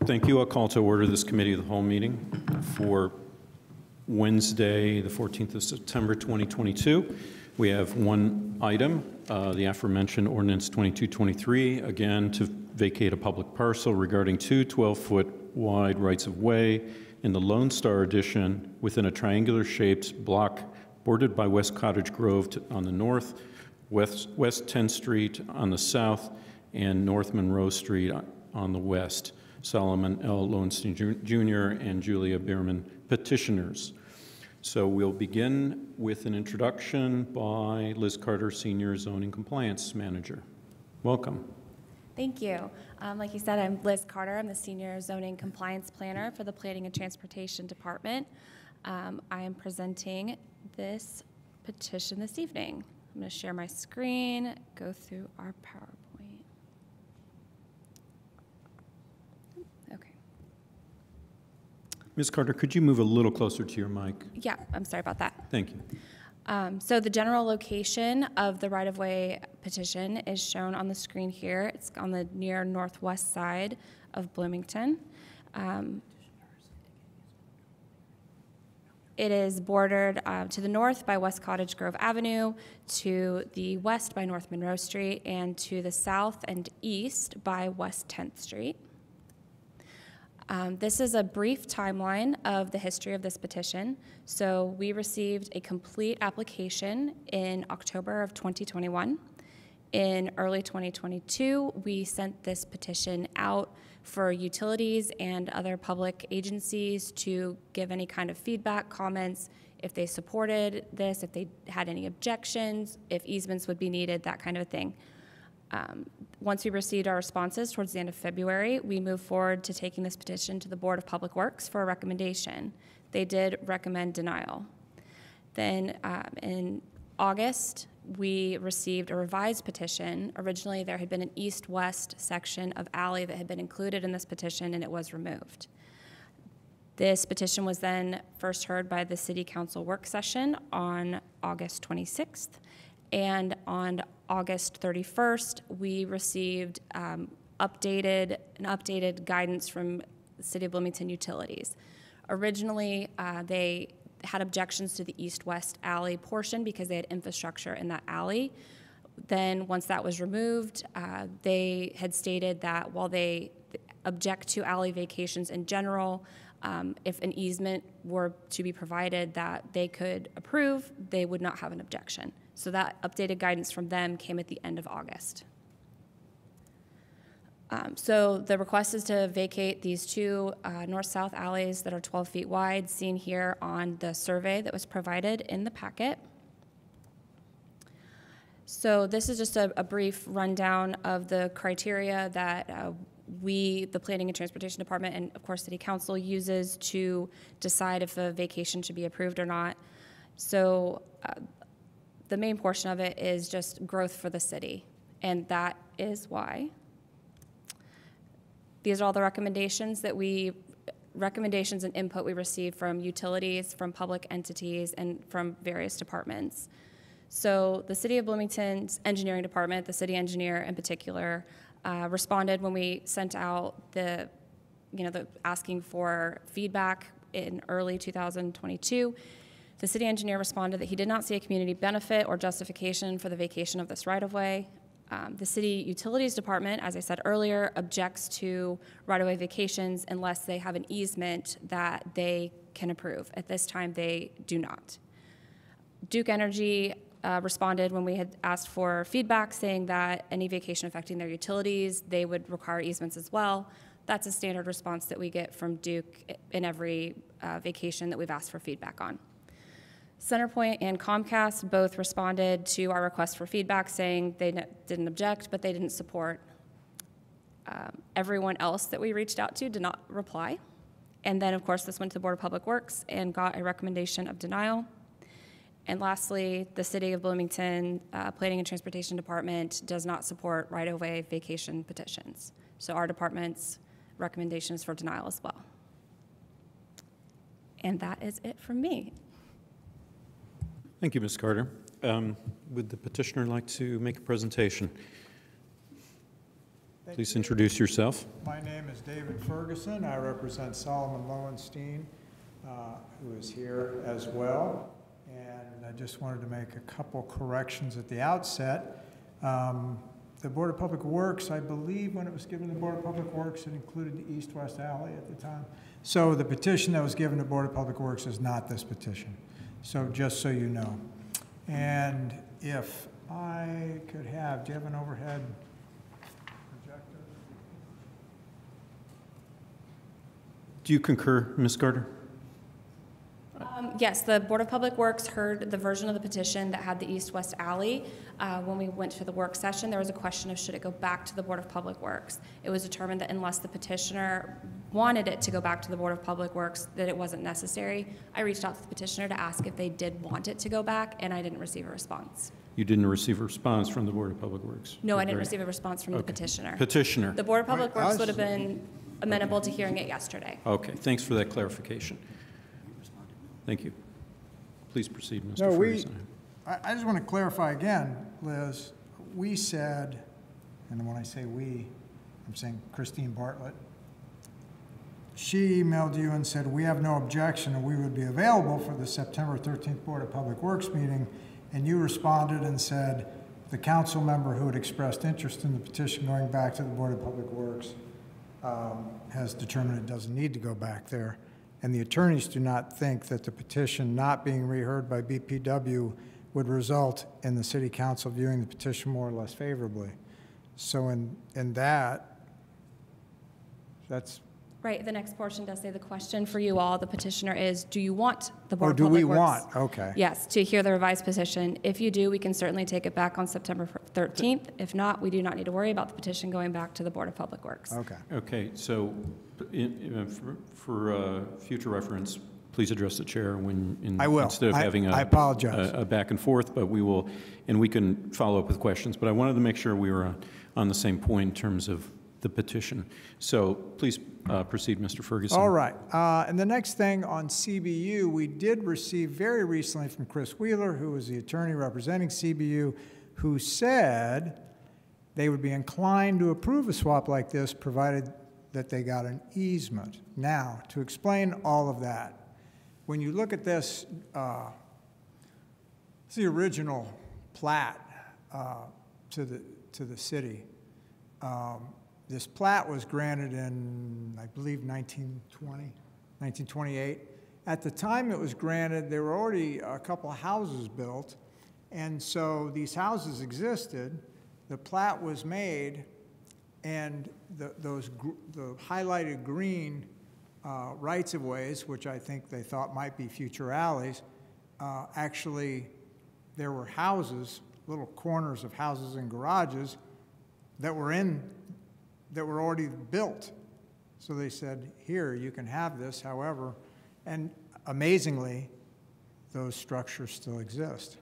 Thank you. I'll call to order this committee of the whole meeting for Wednesday, the 14th of September, 2022. We have one item, the aforementioned Ordinance 2223, again to vacate a public parcel regarding two 12-foot wide rights-of-way in the Lone Star addition within a triangular-shaped block bordered by West Cottage Grove on the north, West 10th Street on the south, and North Monroe Street on the west. Solomon L. Lowenstein Jr. and Julia Bierman, petitioners. So we'll begin with an introduction by Liz Carter, Senior Zoning Compliance Manager. Welcome. Thank you. Like you said, I'm Liz Carter. I'm the Senior Zoning Compliance Planner for the Planning and Transportation Department. I am presenting this petition this evening. I'm going to share my screen, go through our PowerPoint. Okay. Ms. Carter, could you move a little closer to your mic? Yeah, I'm sorry about that. Thank you. So the general location of the right-of-way petition is shown on the screen here. It's on the near northwest side of Bloomington. It is bordered to the north by West Cottage Grove Avenue, to the west by North Monroe Street, and to the south and east by West 10th Street. This is a brief timeline of the history of this petition. So we received a complete application in October of 2021. In early 2022, we sent this petition out for utilities and other public agencies to give any kind of feedback, comments, if they supported this, if they had any objections, if easements would be needed, that kind of thing. Once we received our responses towards the end of February, we moved forward to taking this petition to the Board of Public Works for a recommendation. They did recommend denial. Then in August, we received a revised petition. Originally, there had been an east-west section of alley that had been included in this petition, and it was removed. This petition was then first heard by the City Council work session on August 26th, and on August 31st, we received updated guidance from the City of Bloomington Utilities. Originally, they had objections to the east-west alley portion because they had infrastructure in that alley. Then once that was removed, they had stated that while they object to alley vacations in general, if an easement were to be provided that they could approve, they would not have an objection. So that updated guidance from them came at the end of August. So the request is to vacate these two north-south alleys that are 12 feet wide, seen here on the survey that was provided in the packet. So this is just a brief rundown of the criteria that we, the Planning and Transportation Department, and of course City Council uses to decide if a vacation should be approved or not. So the main portion of it is just growth for the city, and that is why. These are all the recommendations and input we receive from utilities, from public entities, and from various departments. So the City of Bloomington's engineering department, the city engineer in particular, responded when we sent out the asking for feedback in early 2022. The city engineer responded that he did not see a community benefit or justification for the vacation of this right-of-way. The city utilities department, as I said earlier, objects to right-of-way vacations unless they have an easement that they can approve. At this time, they do not. Duke Energy responded when we had asked for feedback, saying that any vacation affecting their utilities, they would require easements as well. That's a standard response that we get from Duke in every vacation that we've asked for feedback on. CenterPoint and Comcast both responded to our request for feedback, saying they didn't object, but they didn't support. Everyone else that we reached out to did not reply. And then, of course, this went to the Board of Public Works and got a recommendation of denial. And lastly, the City of Bloomington Planning and Transportation Department does not support right-of-way vacation petitions. So our department's recommendation is for denial as well. And that is it from me. Thank you, Ms. Carter. Would the petitioner like to make a presentation? Please introduce yourself. My name is David Ferguson. I represent Solomon Lowenstein, who is here as well. And I just wanted to make a couple corrections at the outset. The Board of Public Works, I believe when it was given to the Board of Public Works, it included the east-west alley at the time. So the petition that was given to the Board of Public Works is not this petition. So just so you know. And if I could have, do you have an overhead projector? Do you concur, Ms. Carter? Yes, the Board of Public Works heard the version of the petition that had the east-west alley. When we went to the work session, there was a question of should it go back to the Board of Public Works. It was determined that unless the petitioner wanted it to go back to the Board of Public Works, that it wasn't necessary. I reached out to the petitioner to ask if they did want it to go back, and I didn't receive a response. You didn't receive a response from the Board of Public Works? No, I didn't receive a response from the petitioner. Petitioner. The Board of Public Works would have been amenable to hearing it yesterday. Okay, thanks for that clarification. Thank you. Please proceed, Mr. No, Ferguson. I just want to clarify again, Liz, we said, and when I say we, I'm saying Christine Bartlett, she emailed you and said, we have no objection and we would be available for the September 13th Board of Public Works meeting, and you responded and said, the council member who had expressed interest in the petition going back to the Board of Public Works has determined it doesn't need to go back there. And the attorneys do not think that the petition not being reheard by BPW would result in the city council viewing the petition more or less favorably. So in that, that's... Right, the next portion does say the question for you all, the petitioner is, do you want the Board Oh, of do Public we Works? want? Okay. Yes, to hear the revised petition. If you do, we can certainly take it back on September 13th. If not, we do not need to worry about the petition going back to the Board of Public Works. Okay. Okay, so for future reference, please address the chair I will. Instead of having I apologize. a back and forth, but we will, and we can follow up with questions. But I wanted to make sure we were on the same point in terms of the petition. So please proceed, Mr. Ferguson. All right. And the next thing on CBU, we did receive very recently from Chris Wheeler, who was the attorney representing CBU, who said they would be inclined to approve a swap like this, provided that they got an easement. Now, to explain all of that, when you look at this, it's the original plat to the city. This plat was granted in, I believe, 1928. At the time it was granted, there were already a couple of houses built, and so these houses existed. The plat was made, and the highlighted green rights-of-ways, which I think they thought might be future alleys, actually there were houses, little corners of houses and garages that were already built. So they said, here, you can have this, however, and amazingly, those structures still exist.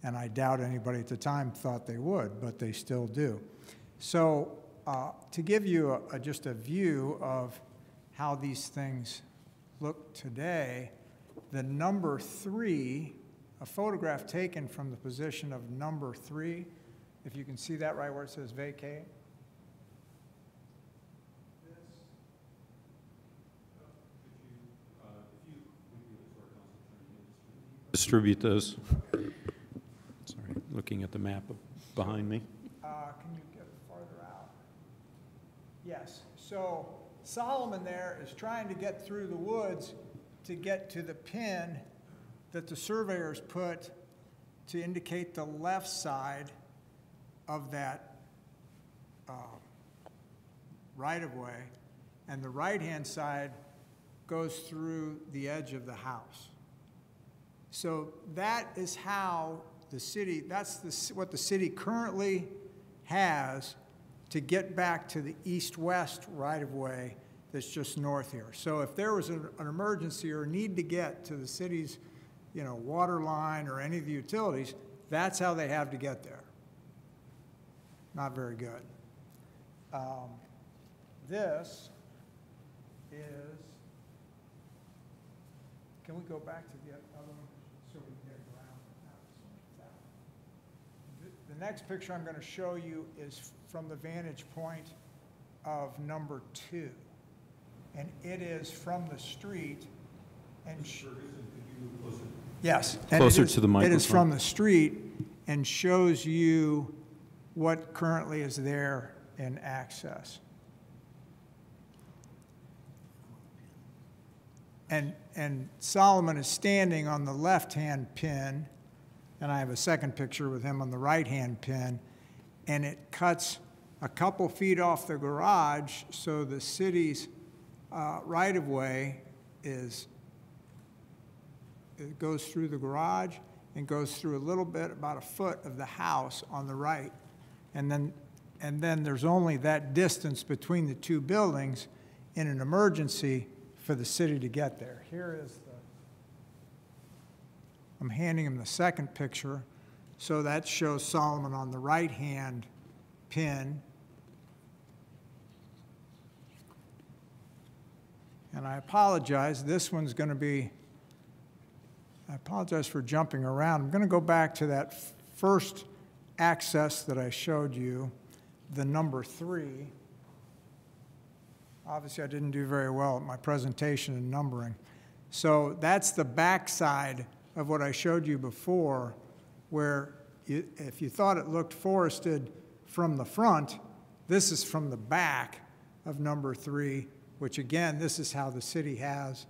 And I doubt anybody at the time thought they would, but they still do. So to give you just a view of how these things look today, the number 3, a photograph taken from the position of number 3, if you can see that right where it says vacate. Distribute those. Sorry, looking at the map behind me. Can you get farther out? Yes. So Solomon there is trying to get through the woods to get to the pin that the surveyors put to indicate the left side of that right-of-way, and the right-hand side goes through the edge of the house. So that is how the city, that's what the city currently has to get back to the east-west right-of-way that's just north here. So if there was an emergency or need to get to the city's, water line or any of the utilities, that's how they have to get there. Not very good. This is, can we go back to the other one so we can get around? The next picture I'm going to show you is from the vantage point of number 2. And it is from the street and yes. And Closer to the It is from microphone. the street and shows you what currently is there in access. And Solomon is standing on the left-hand pin, and I have a second picture with him on the right-hand pin, and it cuts a couple feet off the garage, so the city's right-of-way it goes through the garage and goes through a little bit, about a foot of the house on the right. And then there's only that distance between the two buildings in an emergency for the city to get there. I'm handing him the second picture. So that shows Solomon on the right-hand pin. And I apologize, this one's going to be, I apologize for jumping around. I'm going to go back to that first access that I showed you, the number 3. Obviously, I didn't do very well at my presentation and numbering. So that's the back side of what I showed you before, where if you thought it looked forested from the front, this is from the back of number 3, which again, this is how the city has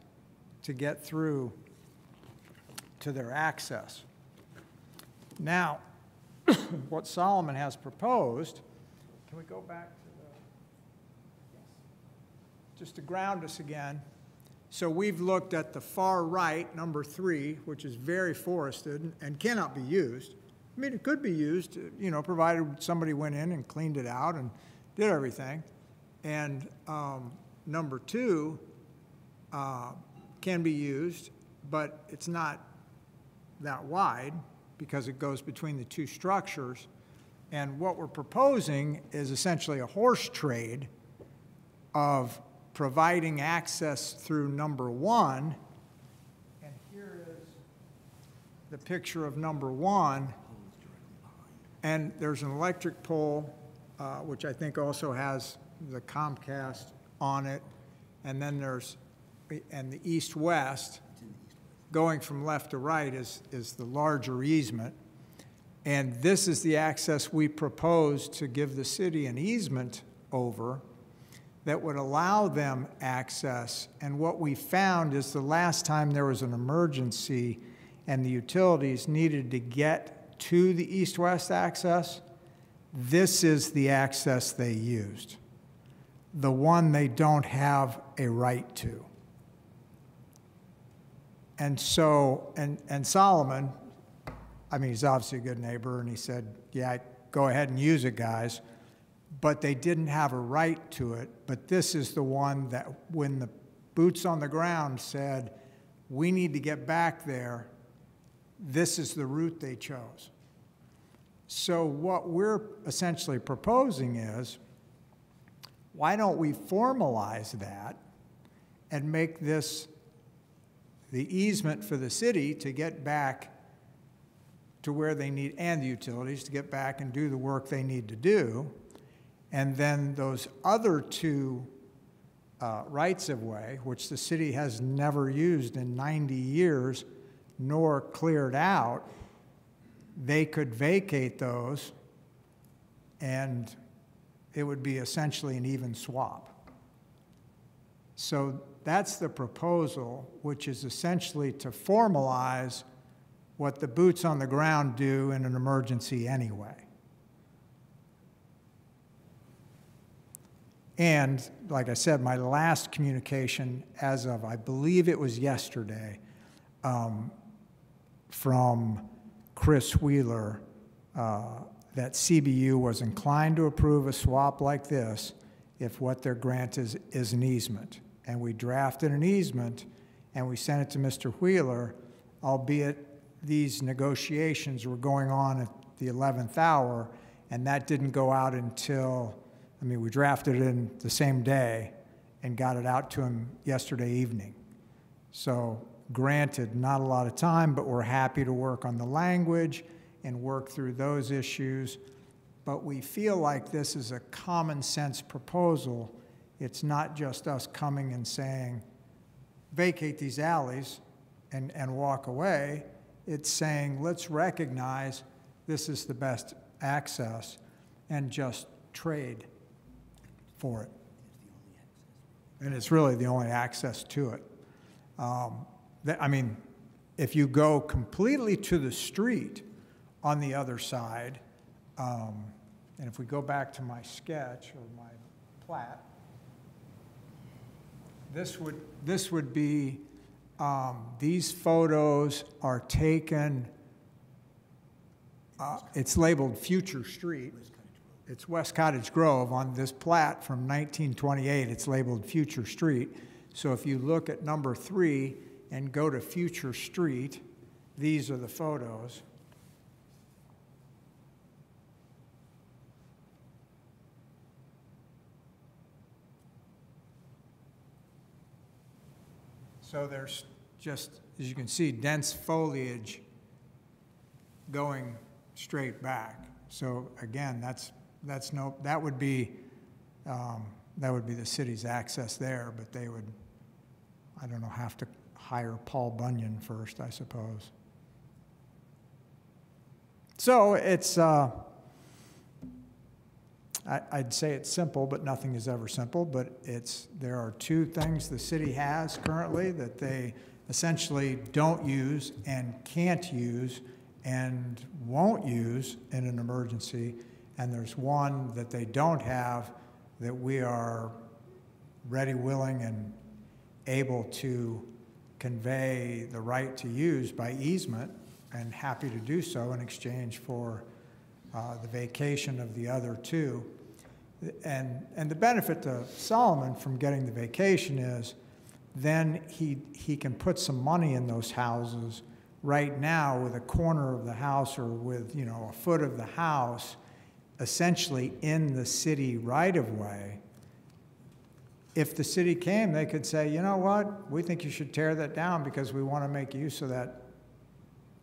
to get through to their access. Now, what Solomon has proposed, can we go back to just to ground us again. So we've looked at the far right, number 3, which is very forested and cannot be used. I mean, it could be used, you know, provided somebody went in and cleaned it out and did everything. And number 2 can be used, but it's not that wide because it goes between the two structures. And what we're proposing is essentially a horse trade of providing access through number 1. And here is the picture of number 1. And there's an electric pole, which I think also has the Comcast on it. And then there's, and the east-west, going from left to right is the larger easement. And this is the access we propose to give the city an easement over that would allow them access. And what we found is the last time there was an emergency and the utilities needed to get to the east-west access, this is the access they used, the one they don't have a right to. And so, and Solomon, I mean, he's obviously a good neighbor, and he said, yeah, go ahead and use it, guys. But they didn't have a right to it. But this is the one that when the boots on the ground said, we need to get back there, this is the route they chose. So what we're essentially proposing is, why don't we formalize that and make this the easement for the city to get back to where they need, and the utilities to get back and do the work they need to do. And then those other 2 rights-of-way, which the city has never used in 90 years, nor cleared out, they could vacate those, and it would be essentially an even swap. So that's the proposal, which is essentially to formalize what the boots on the ground do in an emergency anyway. And like I said, my last communication as of, I believe it was yesterday, from Chris Wheeler, that CBU was inclined to approve a swap like this if what their grant is an easement. And we drafted an easement and we sent it to Mr. Wheeler, albeit these negotiations were going on at the 11th hour, and that didn't go out until, I mean, we drafted it in the same day and got it out to him yesterday evening. So granted, not a lot of time, but we're happy to work on the language and work through those issues. but we feel like this is a common sense proposal. It's not just us coming and saying, vacate these alleys and walk away. It's saying, let's recognize this is the best access and just trade for it. And it's really the only access to it. I mean, if you go completely to the street on the other side, and if we go back to my sketch or my plat, this would be, these photos are taken, it's labeled Future Street. It's West Cottage Grove. On this plat from 1928, it's labeled Future Street. So if you look at number 3 and go to Future Street, these are the photos. So there's just, as you can see, dense foliage going straight back. So again, that would be the city's access there, but they would, I don't know, have to hire Paul Bunyan first, I suppose. So it's, I'd say it's simple, but nothing is ever simple, but there are 2 things the city has currently that they essentially don't use and can't use and won't use in an emergency, and there's one that they don't have that we are ready, willing, and able to convey the right to use by easement, and happy to do so in exchange for the vacation of the other 2. And the benefit to Solomon from getting the vacation is then he can put some money in those houses. Right now, with a corner of the house or with, you know, a foot of the house, essentially in the city right-of-way, if the city came, they could say, you know what, we think you should tear that down because we want to make use of that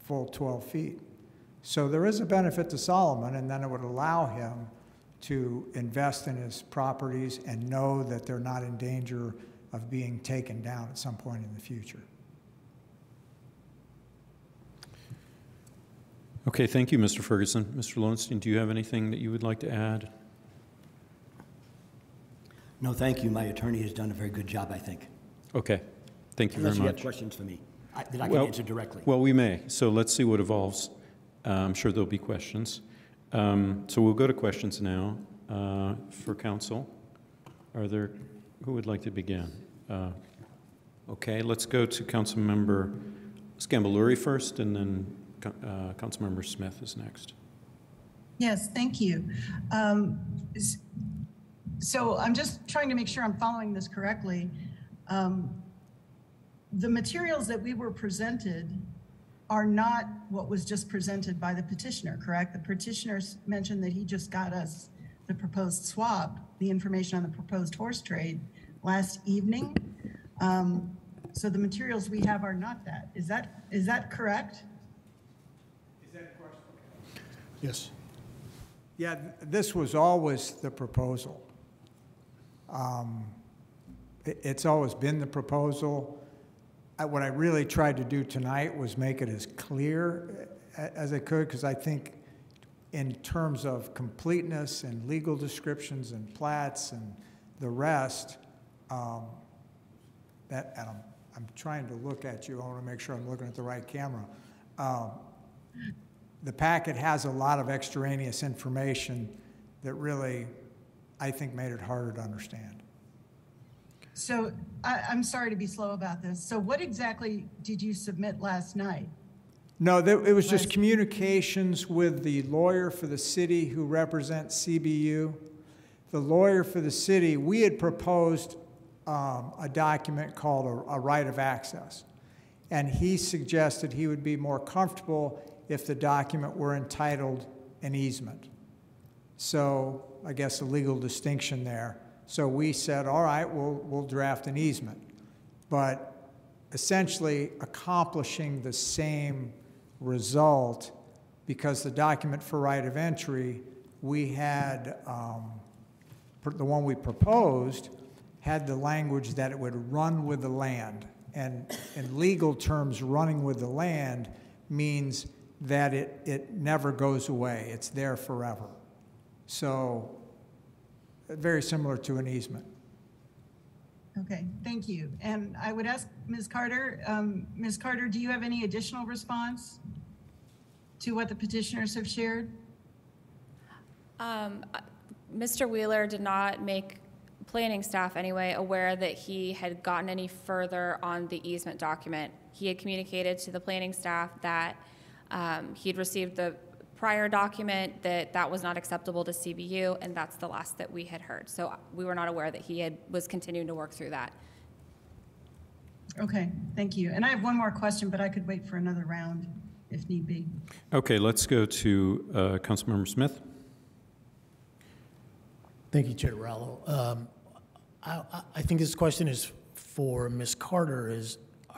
full 12 feet. So there is a benefit to Solomon, and then it would allow him to invest in his properties and know that they're not in danger of being taken down at some point in the future. Okay, thank you, Mr. Ferguson. Mr. Lowenstein, do you have anything that you would like to add? No, thank you. My attorney has done a very good job, I think. Okay, thank you Unless very you much. have questions for me that I can answer directly. Well, we may. So let's see what evolves. I'm sure there'll be questions. So we'll go to questions now for council. Who would like to begin? Okay, let's go to Councilmember Scambaluri first, and then Councilmember Smith is next. Yes, thank you. So I'm just trying to make sure I'm following this correctly. The materials that we were presented are not what was just presented by the petitioner, correct? The petitioner mentioned that he just got us the proposed swap, the information on the proposed horse trade last evening. So the materials we have are not that. Is that correct? Is that a question? Yes. Yeah, this was always the proposal. It's always been the proposal. What I really tried to do tonight was make it as clear as I could, because I think in terms of completeness and legal descriptions and plats and the rest, I'm trying to look at you. I want to make sure I'm looking at the right camera. The packet has a lot of extraneous information that really, I think, made it harder to understand. So I'm sorry to be slow about this. So what exactly did you submit last night? No, it was just communications with the lawyer for the city who represents CBU. The lawyer for the city, we had proposed a document called a right of access. And he suggested he would be more comfortable if the document were entitled an easement. So I guess a legal distinction there. So we said, all right, we'll draft an easement. But essentially accomplishing the same result, because the document for right of entry we had, the one we proposed had the language that it would run with the land. And in legal terms, running with the land means that it never goes away. It's there forever. So very similar to an easement. Okay, thank you. And I would ask Ms. Carter, Ms. Carter, do you have any additional response to what the petitioners have shared? Mr. Wheeler did not make planning staff anyway aware that he had gotten any further on the easement document. He had communicated to the planning staff that he'd received the prior document, that was not acceptable to CBU, and that's the last that we had heard. So we were not aware that he was continuing to work through that. Okay, thank you. And I have one more question, but I could wait for another round if need be. Okay, let's go to Councilmember Smith. Thank you, Chair Rallo. I think this question is for Ms. Carter.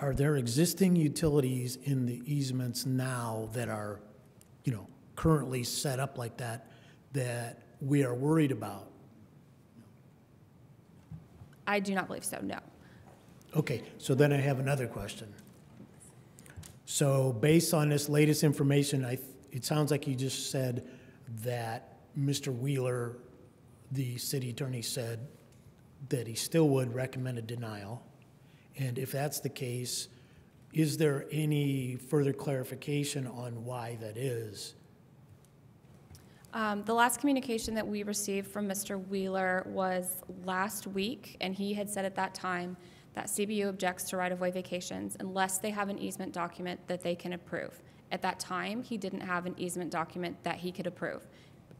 Are there existing utilities in the easements now that are, currently set up like that we are worried about? I do not believe so, no. Okay, so then I have another question. So based on this latest information, it sounds like you just said that Mr. Wheeler, the city attorney, said that he still would recommend a denial. And if that's the case, is there any further clarification on why that is? The last communication that we received from Mr. Wheeler was last week, and he had said at that time that CBU objects to right-of-way vacations unless they have an easement document that they can approve. At that time, he didn't have an easement document that he could approve.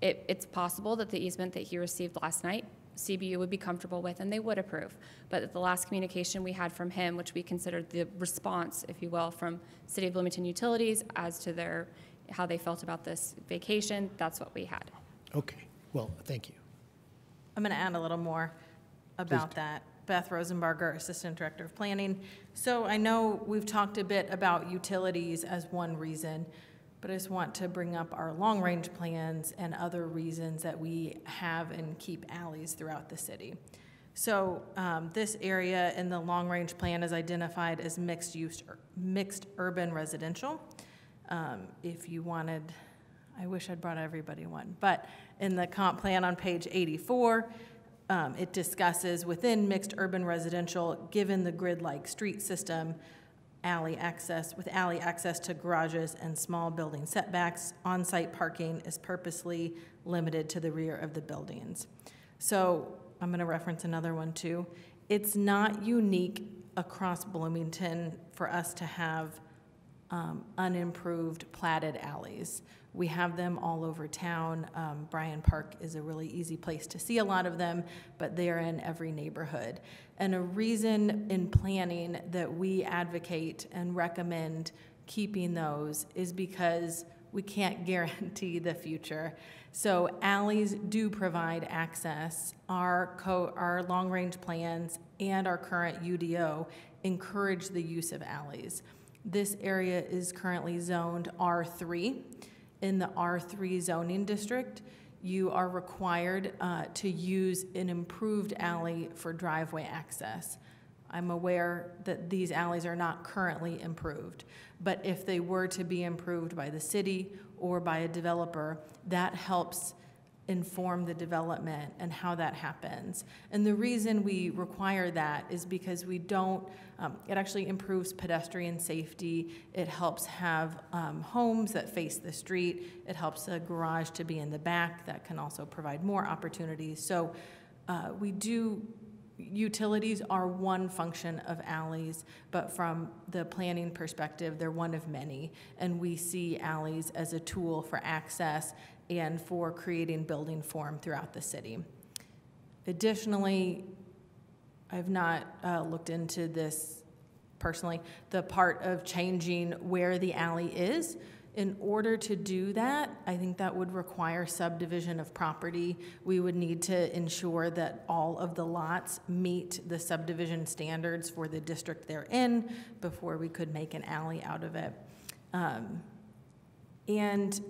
It's possible that the easement that he received last night, CBU would be comfortable with and they would approve. But at the last communication we had from him, which we considered the response, if you will, from City of Bloomington Utilities as to how they felt about this vacation, that's what we had. Okay, well, thank you. I'm going to add a little more about that. Beth Rosenberger, Assistant Director of Planning. So I know we've talked a bit about utilities as one reason, but I just want to bring up our long-range plans and other reasons that we have and keep alleys throughout the city. So this area in the long-range plan is identified as mixed urban residential. If you wanted, I wish I'd brought everybody one, but in the comp plan on page 84, it discusses within mixed urban residential, given the grid-like street system, alley access to garages and small building setbacks, on-site parking is purposely limited to the rear of the buildings. So I'm going to reference another one too. It's not unique across Bloomington for us to have unimproved platted alleys. We have them all over town. Bryan Park is a really easy place to see a lot of them, but they're in every neighborhood. And a reason in planning that we advocate and recommend keeping those is because we can't guarantee the future. So alleys do provide access. Our long-range plans and our current UDO encourage the use of alleys. This area is currently zoned R3. In the R3 zoning district, you are required to use an improved alley for driveway access. I'm aware that these alleys are not currently improved, but if they were to be improved by the city or by a developer, that helps inform the development and how that happens. And the reason we require that is because we don't, it actually improves pedestrian safety. It helps have homes that face the street. It helps a garage to be in the back. That can also provide more opportunities. So utilities are one function of alleys, but from the planning perspective, they're one of many. And we see alleys as a tool for access and for creating building form throughout the city. Additionally, I've not looked into this personally, the part of changing where the alley is. In order to do that, I think that would require subdivision of property. We would need to ensure that all of the lots meet the subdivision standards for the district they're in before we could make an alley out of it. And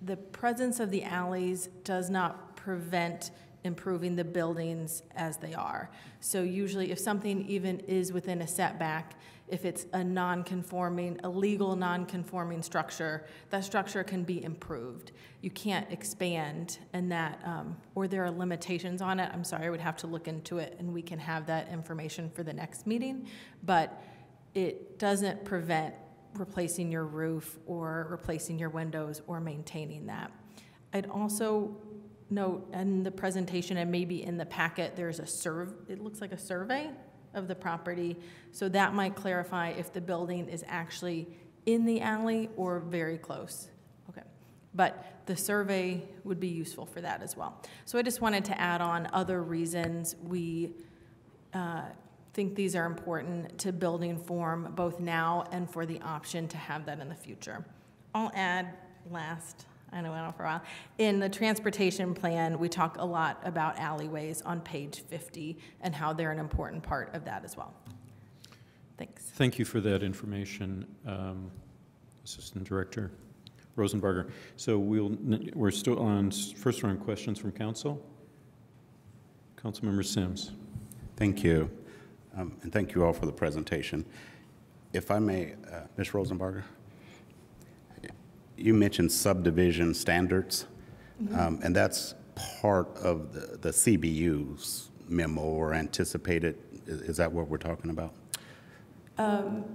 the presence of the alleys does not prevent improving the buildings as they are. So usually if something even is within a setback, if it's a legal non-conforming structure, that structure can be improved. You can't expand, and that, or there are limitations on it. I'm sorry, I would have to look into it, and we can have that information for the next meeting. But it doesn't prevent replacing your roof or replacing your windows or maintaining that. I'd also note in the presentation, and maybe in the packet, there's it looks like a survey of the property. So that might clarify if the building is actually in the alley or very close. Okay. But the survey would be useful for that as well. So I just wanted to add on other reasons we think these are important to building form, both now and for the option to have that in the future. I'll add last, I know I went on for a while. In the transportation plan, we talk a lot about alleyways on page 50 and how they're an important part of that as well. Thanks. Thank you for that information, Assistant Director Rosenberger. So we're still on first round questions from Council. Councilmember Sims. Thank you, and thank you all for the presentation. If I may, Ms. Rosenberger, you mentioned subdivision standards, and that's part of the CBU's memo or anticipated. Is that what we're talking about?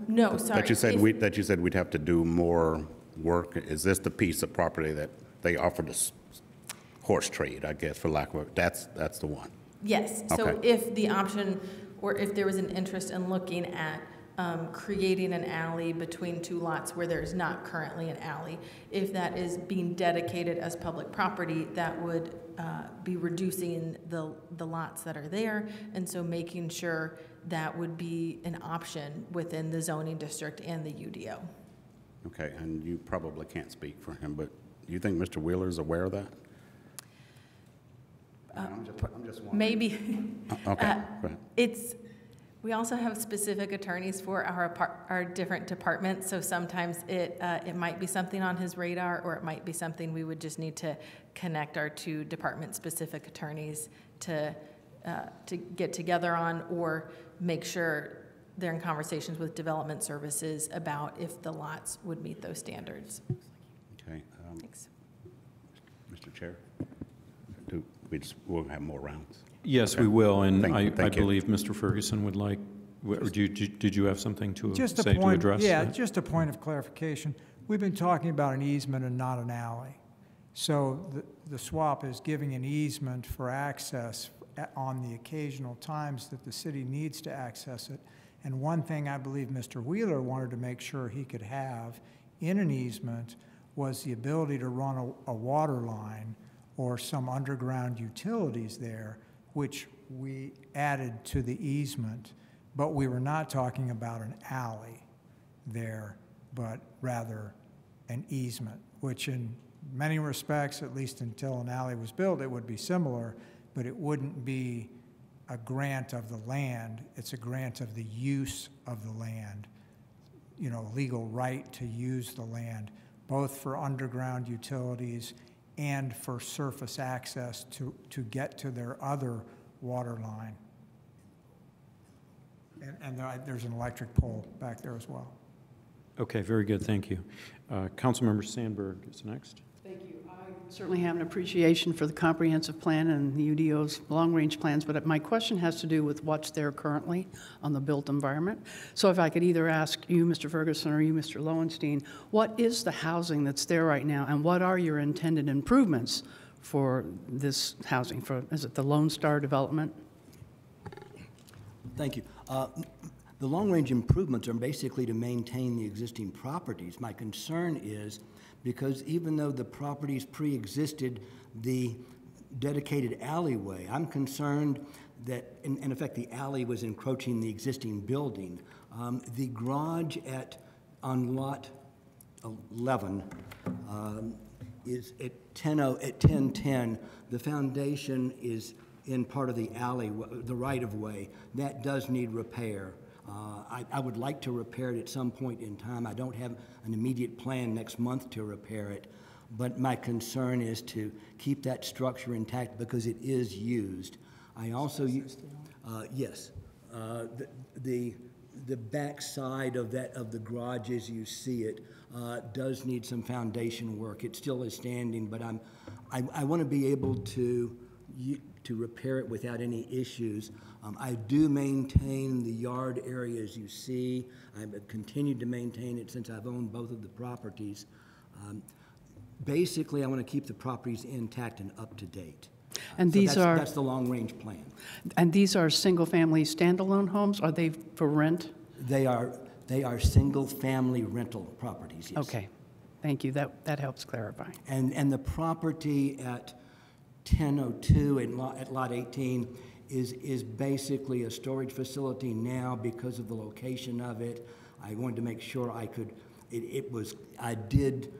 No, sorry. That you said we'd have to do more work. Is this the piece of property that they offered us horse trade, I guess, for lack of a, that's the one? Yes. Okay. So if the option, or if there was an interest in looking at creating an alley between two lots where there's not currently an alley, if that is being dedicated as public property, that would be reducing the lots that are there, and so making sure that would be an option within the zoning district and the UDO. Okay, and you probably can't speak for him, but do you think Mr. Wheeler is aware of that? I'm just wondering. Maybe. Okay, go ahead. We also have specific attorneys for our different departments, so sometimes it might be something on his radar, or it might be something we would just need to connect our two department-specific attorneys to get together on, or make sure they're in conversations with development services about if the lots would meet those standards. Okay. Thanks. Mr. Chair, we'll have more rounds. Yes, Okay. we will, and Thank I you. believe Mr. Ferguson would like, did you have something to Just a say to point, address? yeah, that? just a point of clarification. We've been talking about an easement and not an alley. So the swap is giving an easement for access on the occasional times that the city needs to access it. And one thing I believe Mr. Wheeler wanted to make sure he could have in an easement was the ability to run a water line or some underground utilities there, which we added to the easement. But we were not talking about an alley there, but rather an easement, which in many respects, at least until an alley was built, it would be similar, but it wouldn't be a grant of the land. It's a grant of the use of the land, you know, legal right to use the land, both for underground utilities and for surface access to get to their other water line. And there's an electric pole back there as well. Okay, very good, thank you. Councilmember Sandberg is next. Thank you. I certainly have an appreciation for the comprehensive plan and the UDO's long-range plans, but my question has to do with what's there currently on the built environment. So if I could either ask you, Mr. Ferguson, or you, Mr. Lowenstein, what is the housing that's there right now, and what are your intended improvements for this housing? Is it the Lone Star development? Thank you. The long-range improvements are basically to maintain the existing properties. My concern is because even though the properties pre-existed the dedicated alleyway, I'm concerned that, in effect, the alley was encroaching the existing building. The garage on lot 11 is at 1010. The foundation is in part of the alley, the right-of-way. That does need repair. I would like to repair it at some point in time. I don't have an immediate plan next month to repair it. but my concern is to keep that structure intact because it is used. I also, yes, the back side of the garage as you see it does need some foundation work. It still is standing, but I want to be able to repair it without any issues. I do maintain the yard area as you see. I've continued to maintain it since I've owned both of the properties. Basically, I want to keep the properties intact and up to date. And So these that's the long-range plan. And these are single-family standalone homes? Are they for rent? They are single-family rental properties, yes. Okay, thank you. That helps clarify. And the property at 1002 at lot 18 is basically a storage facility now because of the location of it. I wanted to make sure I could, I did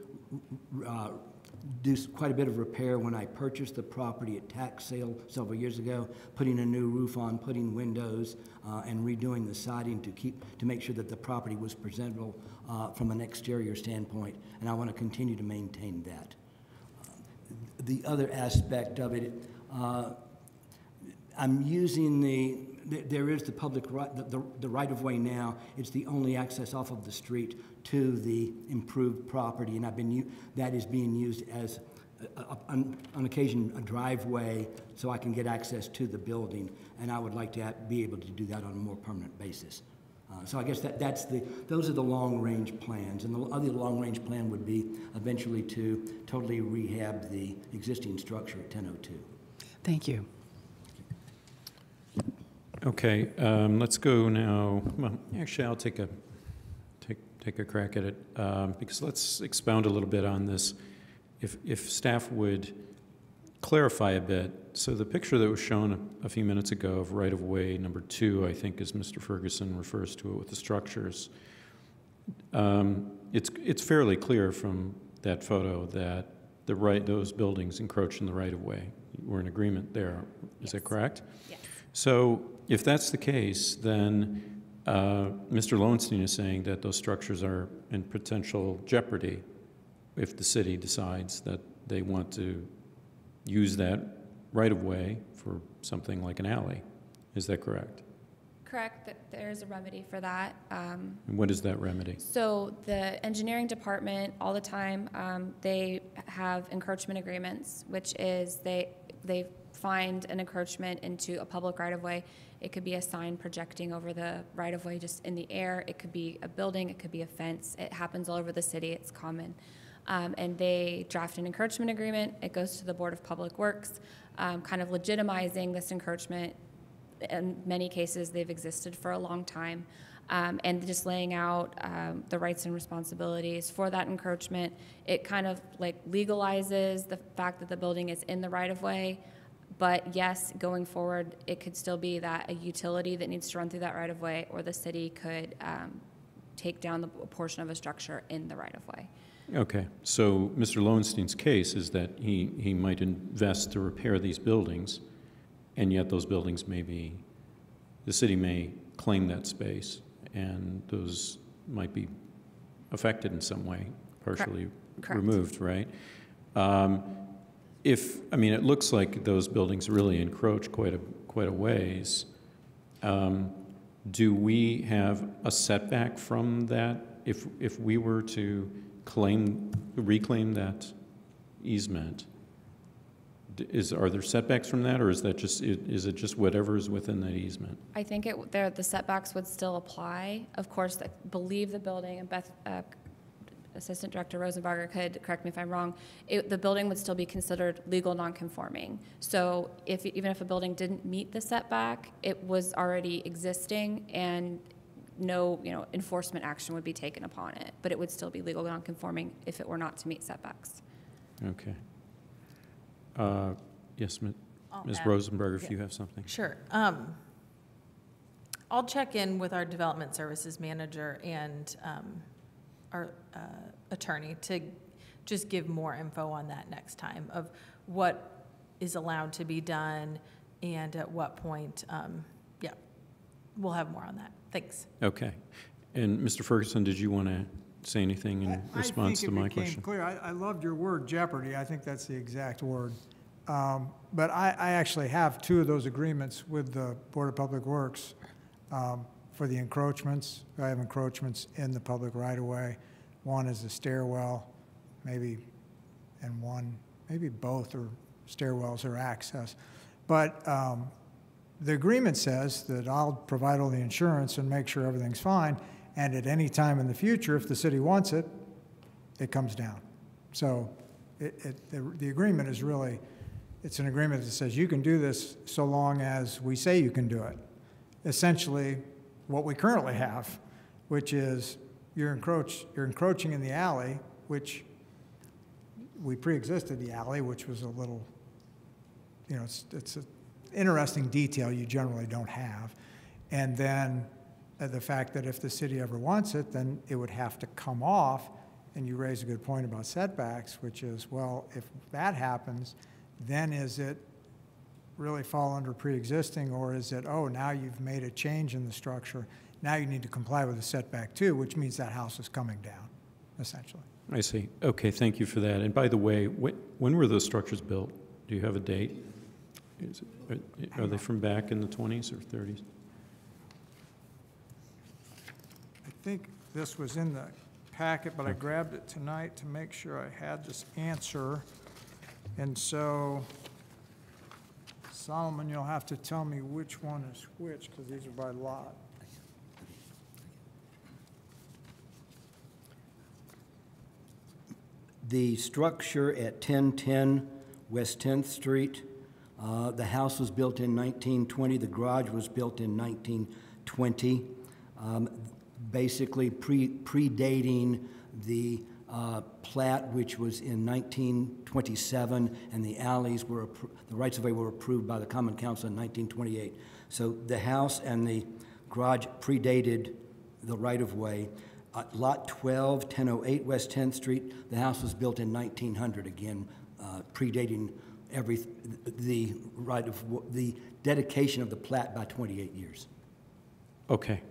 do quite a bit of repair when I purchased the property at tax sale several years ago, putting a new roof on, putting windows, and redoing the siding to make sure that the property was presentable from an exterior standpoint, and I want to continue to maintain that. The other aspect of it, I'm using there is the public right, the right-of-way now. It's the only access off of the street to the improved property, and that is being used as, on occasion, a driveway so I can get access to the building, and I would like to be able to do that on a more permanent basis. So I guess those are the long-range plans, and the other long-range plan would be eventually to totally rehab the existing structure at 1002. Thank you. Okay, let's go now. Well, actually, I'll take a crack at it because let's expound a little bit on this. If staff would clarify a bit. So the picture that was shown a few minutes ago of right-of-way number 2, I think, as Mr. Ferguson refers to it with the structures, it's fairly clear from that photo that those buildings encroach in the right-of-way. We're in agreement there. Is that correct? Yes. So if that's the case, then Mr. Lowenstein is saying that those structures are in potential jeopardy if the city decides that they want to use that right-of-way for something like an alley. Is that correct? Correct, that there's a remedy for that. And what is that remedy? So the engineering department, all the time, they have encroachment agreements, which is they find an encroachment into a public right-of-way. It could be a sign projecting over the right-of-way just in the air. It could be a building. It could be a fence. It happens all over the city. It's common. And they draft an encroachment agreement. It goes to the Board of Public Works, kind of legitimizing this encroachment. In many cases, they've existed for a long time. And just laying out the rights and responsibilities for that encroachment. It kind of like legalizes the fact that the building is in the right-of-way. But yes, going forward, it could still be that a utility that needs to run through that right-of-way, or the city could take down a portion of a structure in the right-of-way. Okay, so Mr. Lowenstein's case is that he might invest to repair these buildings, and yet those buildings the city may claim that space, and those might be affected in some way, partially Correct. removed, right? It looks like those buildings really encroach quite a ways. Do we have a setback from that if we were to reclaim that easement? Are there setbacks from that, or is it just whatever is within that easement? I think the setbacks would still apply. Of course, I believe the building, and Beth, Assistant Director Rosenberger could correct me if I'm wrong, the building would still be considered legal nonconforming. So even if a building didn't meet the setback, it was already existing, and no enforcement action would be taken upon it, but it would still be legal nonconforming if it were not to meet setbacks. Okay. Yes, Ms. Rosenberger, if you have something. Sure. I'll check in with our development services manager and our attorney to just give more info on that next time of what is allowed to be done and at what point. We'll have more on that. Thanks. Okay. And Mr. Ferguson, did you want to say anything in response to my I think it became question? clear. I loved your word jeopardy. I think that's the exact word. But I actually have two of those agreements with the Board of Public Works for the encroachments. I have encroachments in the public right-of-way. One is a stairwell, maybe, and one, maybe both are stairwells or access. But the agreement says that I'll provide all the insurance and make sure everything's fine, and at any time in the future, if the city wants it, it comes down. So the agreement is really, it's an agreement that says you can do this so long as we say you can do it. Essentially, what we currently have, which is you're encroaching in the alley, which we pre-existed the alley, which was a little, it's an interesting detail you generally don't have. And then the fact that if the city ever wants it, then it would have to come off. And you raise a good point about setbacks, which is, well, if that happens, then is it really fall under pre-existing, or is it, oh, now you've made a change in the structure, now you need to comply with the setback too, which means that house is coming down, essentially. I see. Okay, thank you for that. And by the way, when were those structures built? Do you have a date? Are they from back in the 20s or 30s? I think this was in the packet, but I grabbed it tonight to make sure I had this answer. And so, Solomon, you'll have to tell me which one is which, because these are by lot. The structure at 1010 West 10th Street, the house was built in 1920, the garage was built in 1920, basically predating the plat, which was in 1927, and the alleys were, the rights-of-way were approved by the Common Council in 1928. So the house and the garage predated the right-of-way. Lot 12, 1008 West 10th Street, the house was built in 1900, again, predating the dedication of the plat by 28 years. Okay.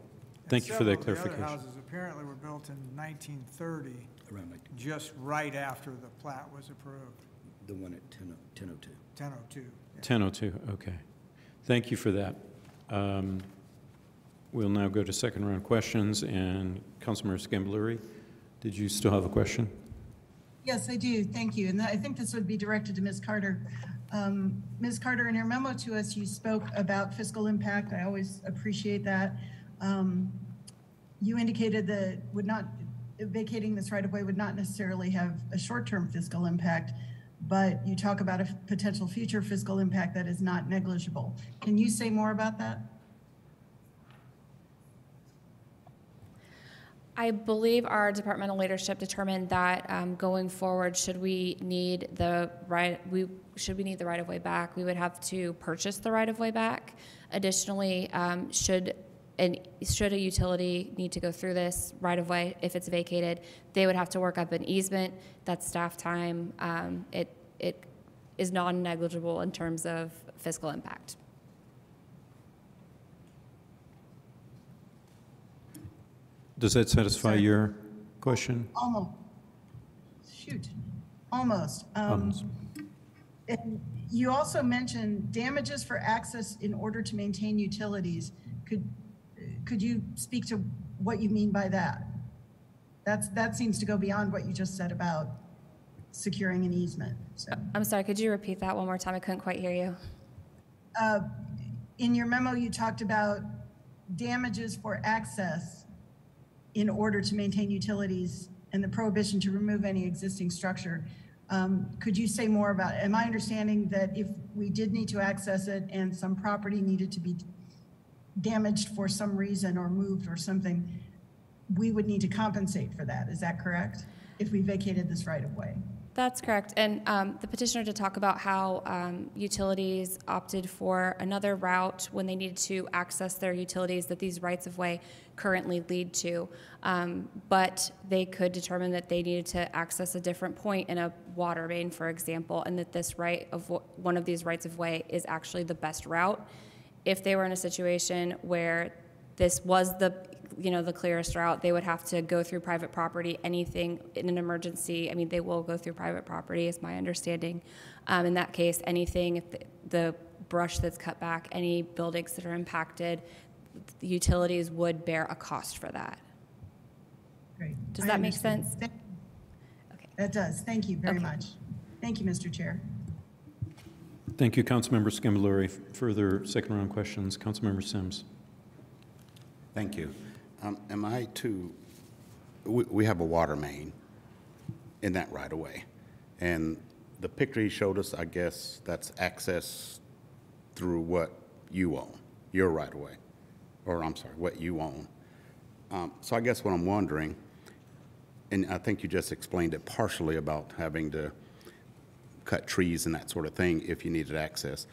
Thank you for that clarification. The other houses apparently were built in 1930, Around 19, just right after the plat was approved. the one at 1002. 1002. Yeah. 1002, okay. Thank you for that. We'll now go to second round questions, and Councilmember Scambluri, did you still have a question? Yes, I do. Thank you. And I think this would be directed to Ms. Carter. Ms. Carter, in your memo to us, you spoke about fiscal impact. I always appreciate that. You indicated that vacating this right-of-way would not necessarily have a short-term fiscal impact, but you talk about a potential future fiscal impact that is not negligible. Can you say more about that? I believe our departmental leadership determined that going forward, should we need the right-of-way back, we would have to purchase the right-of-way back. Additionally, should a utility need to go through this right-of-way, if it's vacated, they would have to work up an easement. That's staff time. It is non-negligible in terms of fiscal impact. Does that satisfy your question? Almost. Shoot. Almost. And you also mentioned damages for access in order to maintain utilities. Could you speak to what you mean by that? That seems to go beyond what you just said about securing an easement. So. I'm sorry, could you repeat that one more time? I couldn't quite hear you. In your memo, you talked about damages for access in order to maintain utilities and the prohibition to remove any existing structure. Could you say more about it? Am I understanding that if we did need to access it and some property needed to be damaged for some reason or moved or something, we would need to compensate for that? Is that correct? If we vacated this right of way? That's correct. And the petitioner did talk about how utilities opted for another route when they needed to access their utilities that these rights of way currently lead to. But they could determine that they needed to access a different point in a water main, for example, and that this one of these rights of way is actually the best route. If they were in a situation where this was the the clearest route. They would have to go through private property. Anything in an emergency, I mean, they will go through private property, is my understanding. In that case, anything, if the brush that's cut back, any buildings that are impacted, the utilities would bear a cost for that. Great. Does I that make understand. sense? Okay. That does. Thank you very Okay. much. Thank you, Mr. Chair. Thank you, Councilmember Scambaluri. Further second round questions, Councilmember Sims. Thank you. We have a water main in that right of way. And the picture he showed us, I guess that's access through what you own, your right of way, or I'm sorry, what you own. So I guess what I'm wondering, and I think you just explained it partially about having to cut trees and that sort of thing if you needed access.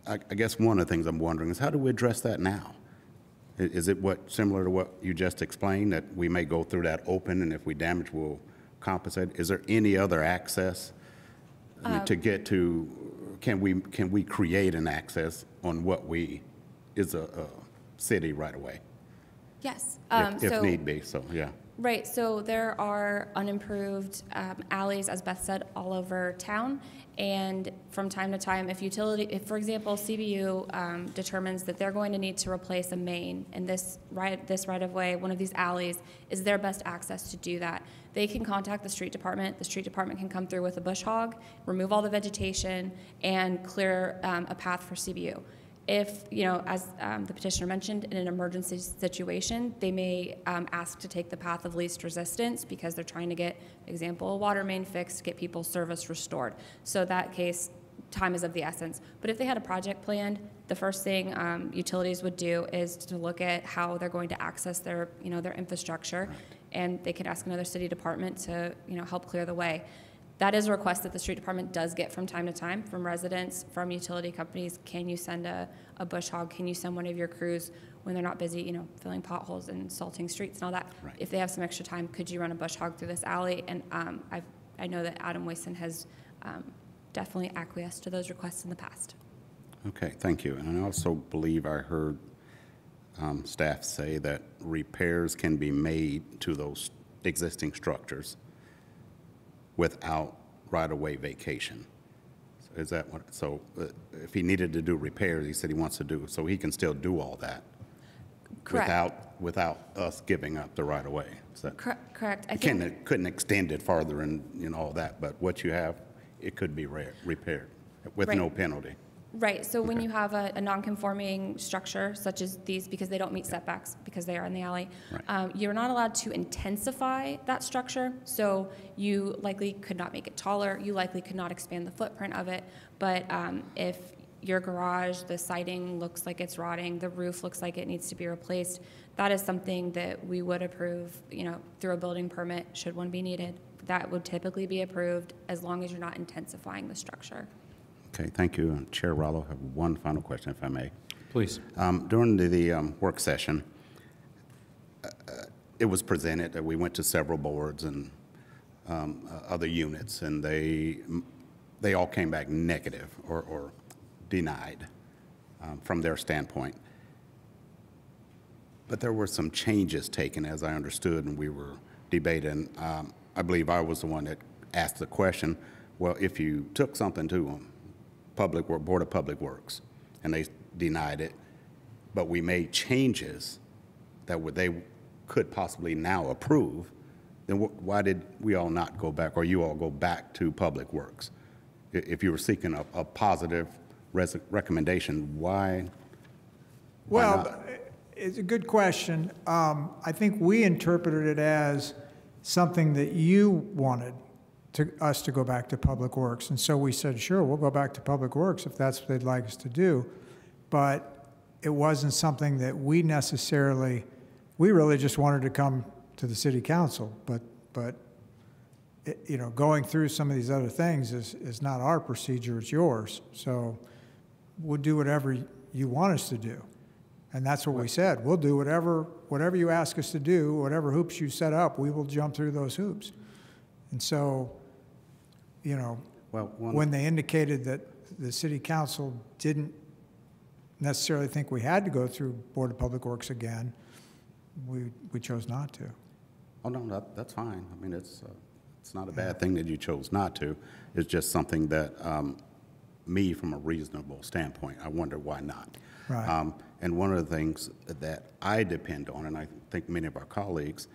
I guess one of the things I'm wondering is how do we address that now? Is it similar to what you just explained, that we may go through that open and if we damage, we'll compensate? Is there any other access to get to, can we create an access on what is a city right away? Yes. If need be, so yeah. Right, so there are unimproved alleys, as Beth said, all over town. And from time to time, if, for example, CBU determines that they're going to need to replace a main, and this right-of-way, one of these alleys, is their best access to do that, they can contact the street department. The street department can come through with a bush hog, remove all the vegetation, and clear a path for CBU. If, as the petitioner mentioned, in an emergency situation, they may ask to take the path of least resistance because they're trying to get, example, a water main fixed, get people's service restored. So that case, time is of the essence. But if they had a project planned, the first thing utilities would do is to look at how they're going to access their, their infrastructure, and they could ask another city department to, help clear the way. That is a request that the street department does get from time to time from residents, from utility companies. Can you send a bush hog? Can you send one of your crews when they're not busy, filling potholes and salting streets and all that? Right. If they have some extra time, could you run a bush hog through this alley? And I know that Adam Wason has definitely acquiesced to those requests in the past. Okay, thank you. And I also believe I heard staff say that repairs can be made to those existing structures without right-of-way vacation. So is that what, so if he needed to do repairs, he said he wants to do, so he can still do all that? Correct. Without us giving up the right-of-way? Correct. I Couldn't extend it farther and all that, but what you have, it could be repaired with no penalty. Right, so when you have a non-conforming structure such as these, because they don't meet setbacks, because they are in the alley, you're not allowed to intensify that structure, so you likely could not make it taller, you likely could not expand the footprint of it, but if your garage, the siding looks like it's rotting, the roof looks like it needs to be replaced, that is something that we would approve, through a building permit, should one be needed. That would typically be approved as long as you're not intensifying the structure. Okay, thank you. Chair Rollo, I have one final question, if I may. Please. During the work session, it was presented that we went to several boards and other units, and they all came back negative or denied from their standpoint. But there were some changes taken, as I understood, and we were debating. I believe I was the one that asked the question, well, if you took something to them, Board of Public Works, and they denied it, but we made changes that they could possibly now approve, then why did we all not go back, or you all go back to Public Works? If you were seeking a positive recommendation, why Well, it's a good question. I think we interpreted it as something that you wanted us to go back to Public Works. And so we said, sure, we'll go back to Public Works if that's what they'd like us to do. But it wasn't something that we really just wanted to come to the city council. But going through some of these other things is not our procedure, it's yours. So we'll do whatever you want us to do. And that's what we said. We'll do whatever you ask us to do, whatever hoops you set up, we will jump through those hoops. And so, when they indicated that the city council didn't necessarily think we had to go through Board of Public Works again, we chose not to. Oh, no, that's fine. I mean, it's not a bad thing that you chose not to. It's just something that, me, from a reasonable standpoint, I wonder why not. Right. And one of the things that I depend on, and I think many of our colleagues,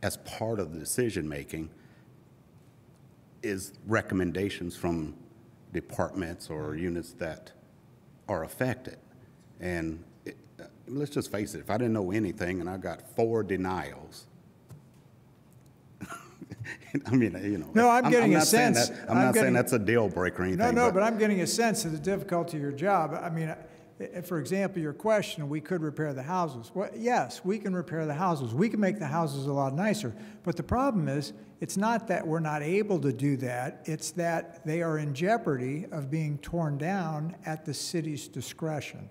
as part of the decision-making, is recommendations from departments or units that are affected. And let's just face it, if I didn't know anything and I got 4 denials, I mean, you know. No, I'm getting a sense. I'm not saying that's a deal breaker or anything. No, but I'm getting a sense of the difficulty of your job. I mean, for example, your question, we could repair the houses. Well, yes, we can repair the houses. We can make the houses a lot nicer. But the problem is, it's not that we're not able to do that. It's that they are in jeopardy of being torn down at the city's discretion.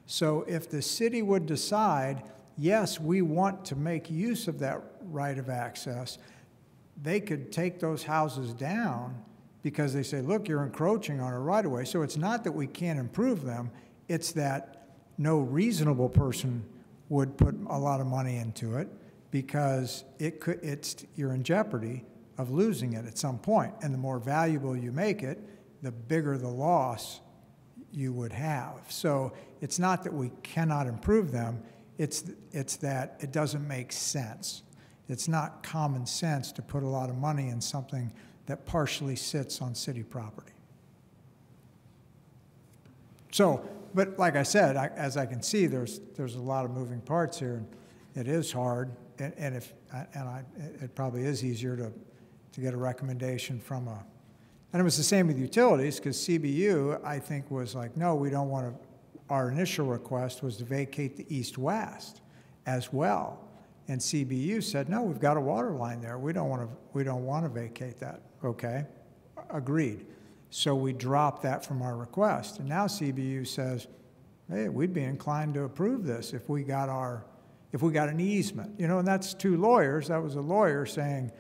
So if the city would decide, yes, we want to make use of that right of access, they could take those houses down because they say, look, you're encroaching on our right-of-way. So it's not that we can't improve them, it's that no reasonable person would put a lot of money into it because you're in jeopardy of losing it at some point. And the more valuable you make it, the bigger the loss you would have. So it's not that we cannot improve them, it's that it doesn't make sense. It's not common sense to put a lot of money in something that partially sits on city property. So, but like I said, as I can see, there's a lot of moving parts here, and it is hard, and it probably is easier to get a recommendation from a, and it was the same with utilities, because CBU, I think, was like, no, we don't want to, our initial request was to vacate the east-west as well. And CBU said, no, we've got a water line there. We don't want to vacate that. Okay, agreed. So we dropped that from our request. And now CBU says, hey, we'd be inclined to approve this if we got an easement. You know, and that's 2 lawyers. That was a lawyer saying,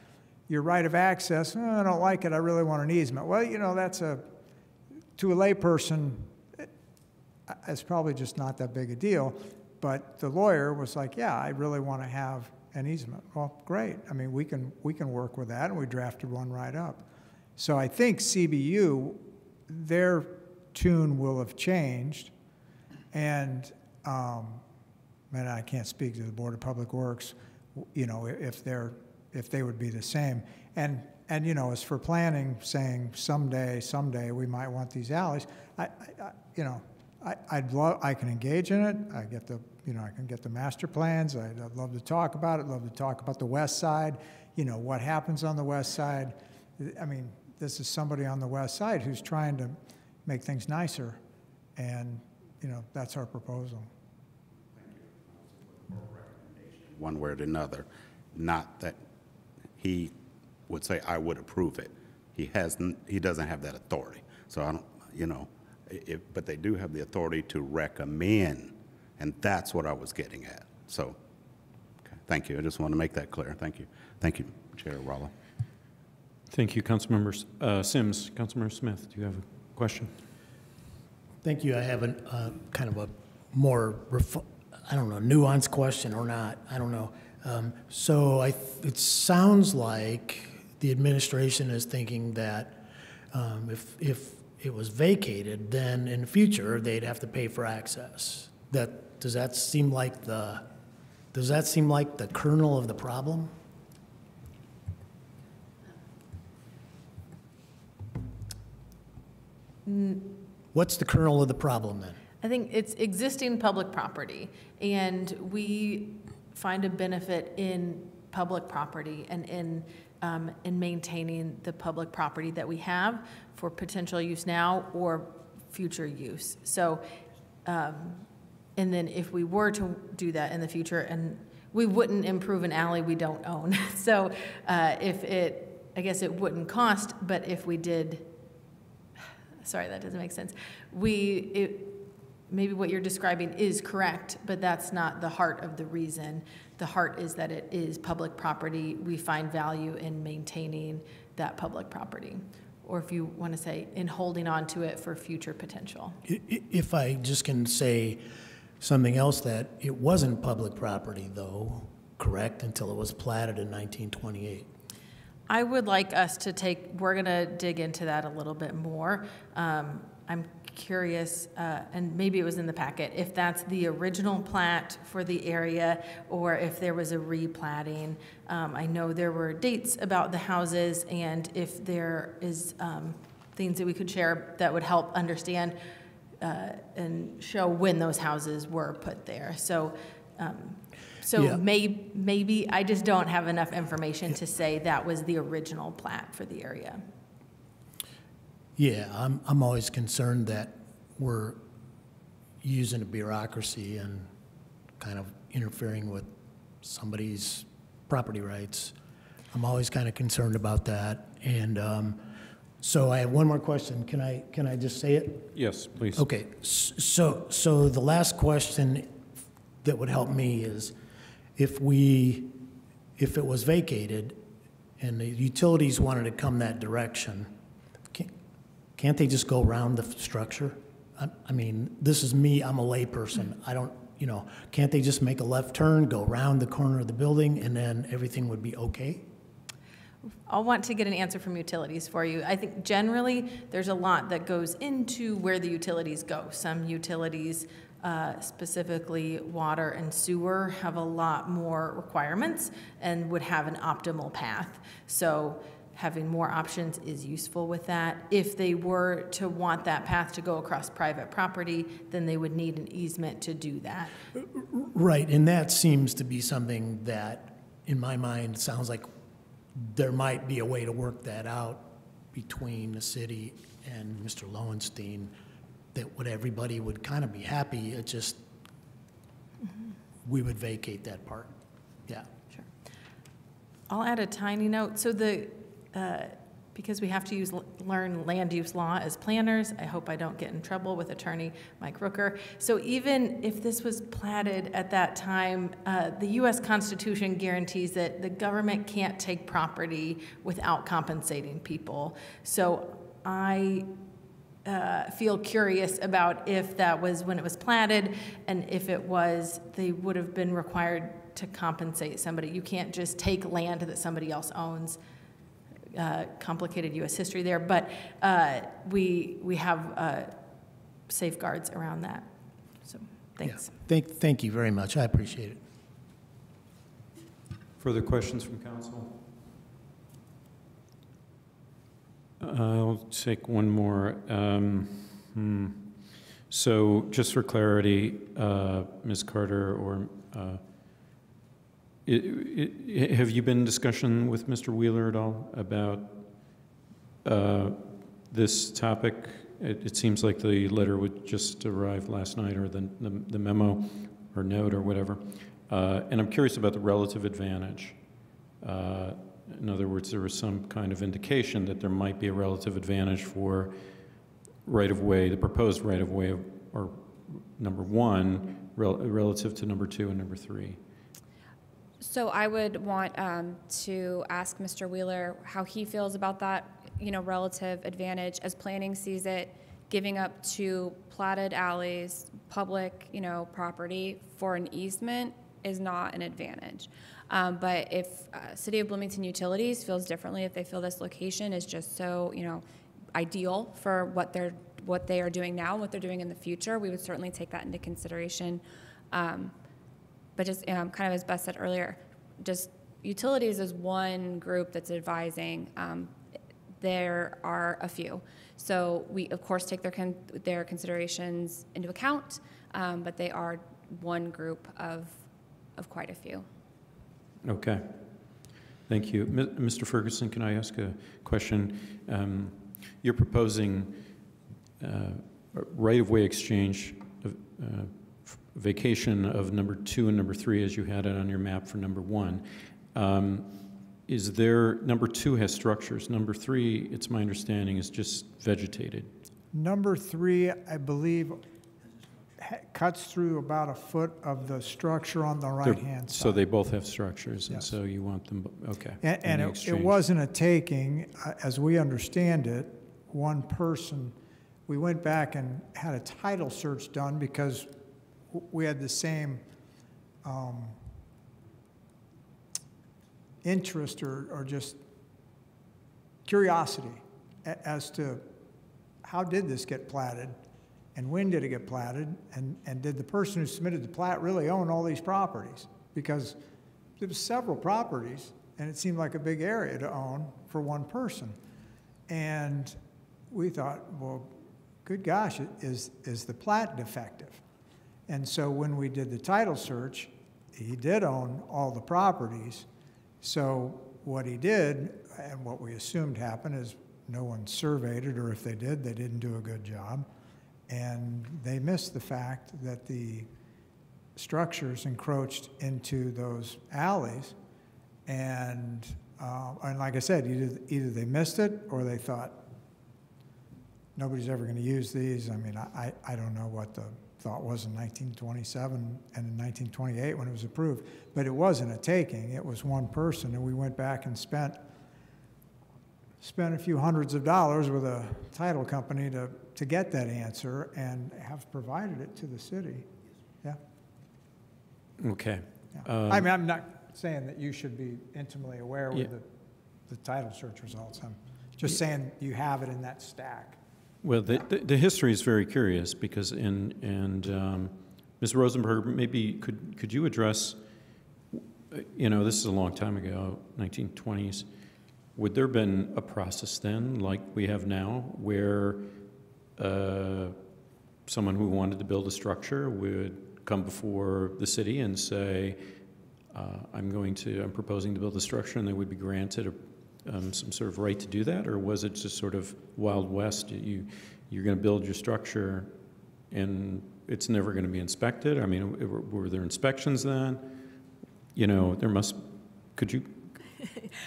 your right of access, I don't like it, I really want an easement. Well, you know, to a layperson, it's probably just not that big a deal. But the lawyer was like, yeah, I really want to have an easement. Well, great. I mean, we can work with that, and we drafted one right up. So I think CBU, their tune will have changed, and I can't speak to the Board of Public Works, you know, if they would be the same. And you know, as for planning, saying someday we might want these alleys, I can engage in it. I can get the master plans. I'd love to talk about it. Love to talk about the west side. You know, what happens on the west side. I mean, this is somebody on the west side who's trying to make things nicer, and you know, that's our proposal. One way or another, not that he would say I would approve it. He doesn't have that authority. So I don't, you know. But they do have the authority to recommend, and that's what I was getting at. So, okay, thank you. I just want to make that clear. Thank you. Thank you, Chair Rolla. Thank you, Councilmembers. Sims, Councilmember Smith, do you have a question? Thank you. I have a kind of a more, nuanced question or not. I don't know. So it sounds like the administration is thinking that if it was vacated, then in the future they'd have to pay for access. Does that seem like the kernel of the problem? What's the kernel of the problem then? I think it's existing public property, and we find a benefit in public property and in maintaining the public property that we have for potential use now or future use. So, and then if we were to do that in the future, and we wouldn't improve an alley we don't own. So I guess it wouldn't cost, but if we did, sorry, that doesn't make sense. Maybe what you're describing is correct, but that's not the heart of the reason. The heart is that it is public property. We find value in maintaining that public property, or if you want to say, in holding on to it for future potential. If I just can say something else, that it wasn't public property, though, correct, until it was platted in 1928. I would like us to we're going to dig into that a little bit more. I'm curious, and maybe it was in the packet, if that's the original plat for the area or if there was a replatting. I know there were dates about the houses, and if there is things that we could share that would help understand and show when those houses were put there. So Yeah. maybe I just don't have enough information to say that was the original plat for the area. Yeah, I'm always concerned that we're using a bureaucracy and kind of interfering with somebody's property rights. I'm always kind of concerned about that. And so I have one more question. Can I just say it? Yes, please. Okay, so the last question that would help me is if it was vacated and the utilities wanted to come that direction, can't they just go around the structure? I mean, this is me, I'm a layperson. I don't, can't they just make a left turn, go around the corner of the building, and then everything would be okay? I'll want to get an answer from utilities for you. I think generally there's a lot that goes into where the utilities go. Some utilities, specifically water and sewer, have a lot more requirements and would have an optimal path. So having more options is useful with that. If they were to want that path to go across private property, then they would need an easement to do that. Right, and that seems to be something that, in my mind, sounds like there might be a way to work that out between the city and Mr. Lowenstein that everybody would kind of be happy. It just, we would vacate that part. Yeah. Sure. I'll add a tiny note. So because we have to learn land use law as planners, I hope I don't get in trouble with attorney Mike Rooker. So even if this was platted at that time, the U.S. Constitution guarantees that the government can't take property without compensating people. So I feel curious about if that was when it was platted, and if it was, they would have been required to compensate somebody. You can't just take land that somebody else owns. Complicated U.S. history there, but we have safeguards around that. So thanks. Yeah. Thank you very much. I appreciate it. Further questions from council? I'll take one more. So just for clarity, Ms. Carter, or have you been in discussion with Mr. Wheeler at all about this topic? It seems like the letter would just arrive last night, or the memo or note or whatever. And I'm curious about the relative advantage. In other words, there was some kind of indication that there might be a relative advantage for right-of-way, the proposed right-of-way, or number one, relative to number two and number three. So I would want to ask Mr. Wheeler how he feels about that, relative advantage as planning sees it, giving up to platted alleys, public, property for an easement is not an advantage. But if City of Bloomington Utilities feels differently, if they feel this location is just so, ideal for what they are doing now, what they're doing in the future, we would certainly take that into consideration. But just kind of as Beth said earlier, just utilities is one group that's advising. There are a few. So we, of course, take their considerations into account, but they are one group of quite a few. Okay. Thank you. Mr. Ferguson, can I ask a question? You're proposing right-of-way exchange vacation of number two and number three as you had it on your map for number one. Is there, number two has structures. Number three, it's my understanding, is just vegetated. Number three, I believe, cuts through about a foot of the structure on the right-hand side. So they both have structures, and Yes. so you want them, okay. And it wasn't a taking, as we understand it, one person. We went back and had a title search done because we had the same interest or just curiosity as to how did this get platted and when did it get platted, and did the person who submitted the plat really own all these properties? Because there was several properties, and it seemed like a big area to own for one person. And we thought, well, good gosh, is the plat defective? And so when we did the title search, he did own all the properties. So what he did, and what we assumed happened, is no one surveyed it, or if they did, they didn't do a good job. And they missed the fact that the structures encroached into those alleys. And like I said, either they missed it or they thought, nobody's ever going to use these. I mean, I don't know what the thought was in 1927 and in 1928 when it was approved, but it wasn't a taking. It was one person, and we went back and spent a few hundreds of dollars with a title company to get that answer, and have provided it to the city. Yeah. Okay. Yeah. I mean, I'm not saying that you should be intimately aware with the title search results. I'm just saying you have it in that stack. Well, the history is very curious because Ms. Rosenberger, maybe could you address, this is a long time ago, 1920s. Would there have been a process then, like we have now, where someone who wanted to build a structure would come before the city and say, I'm proposing to build a structure, and they would be granted some sort of right to do that? Or was it just sort of Wild West? You're going to build your structure and it's never going to be inspected? I mean, were there inspections then?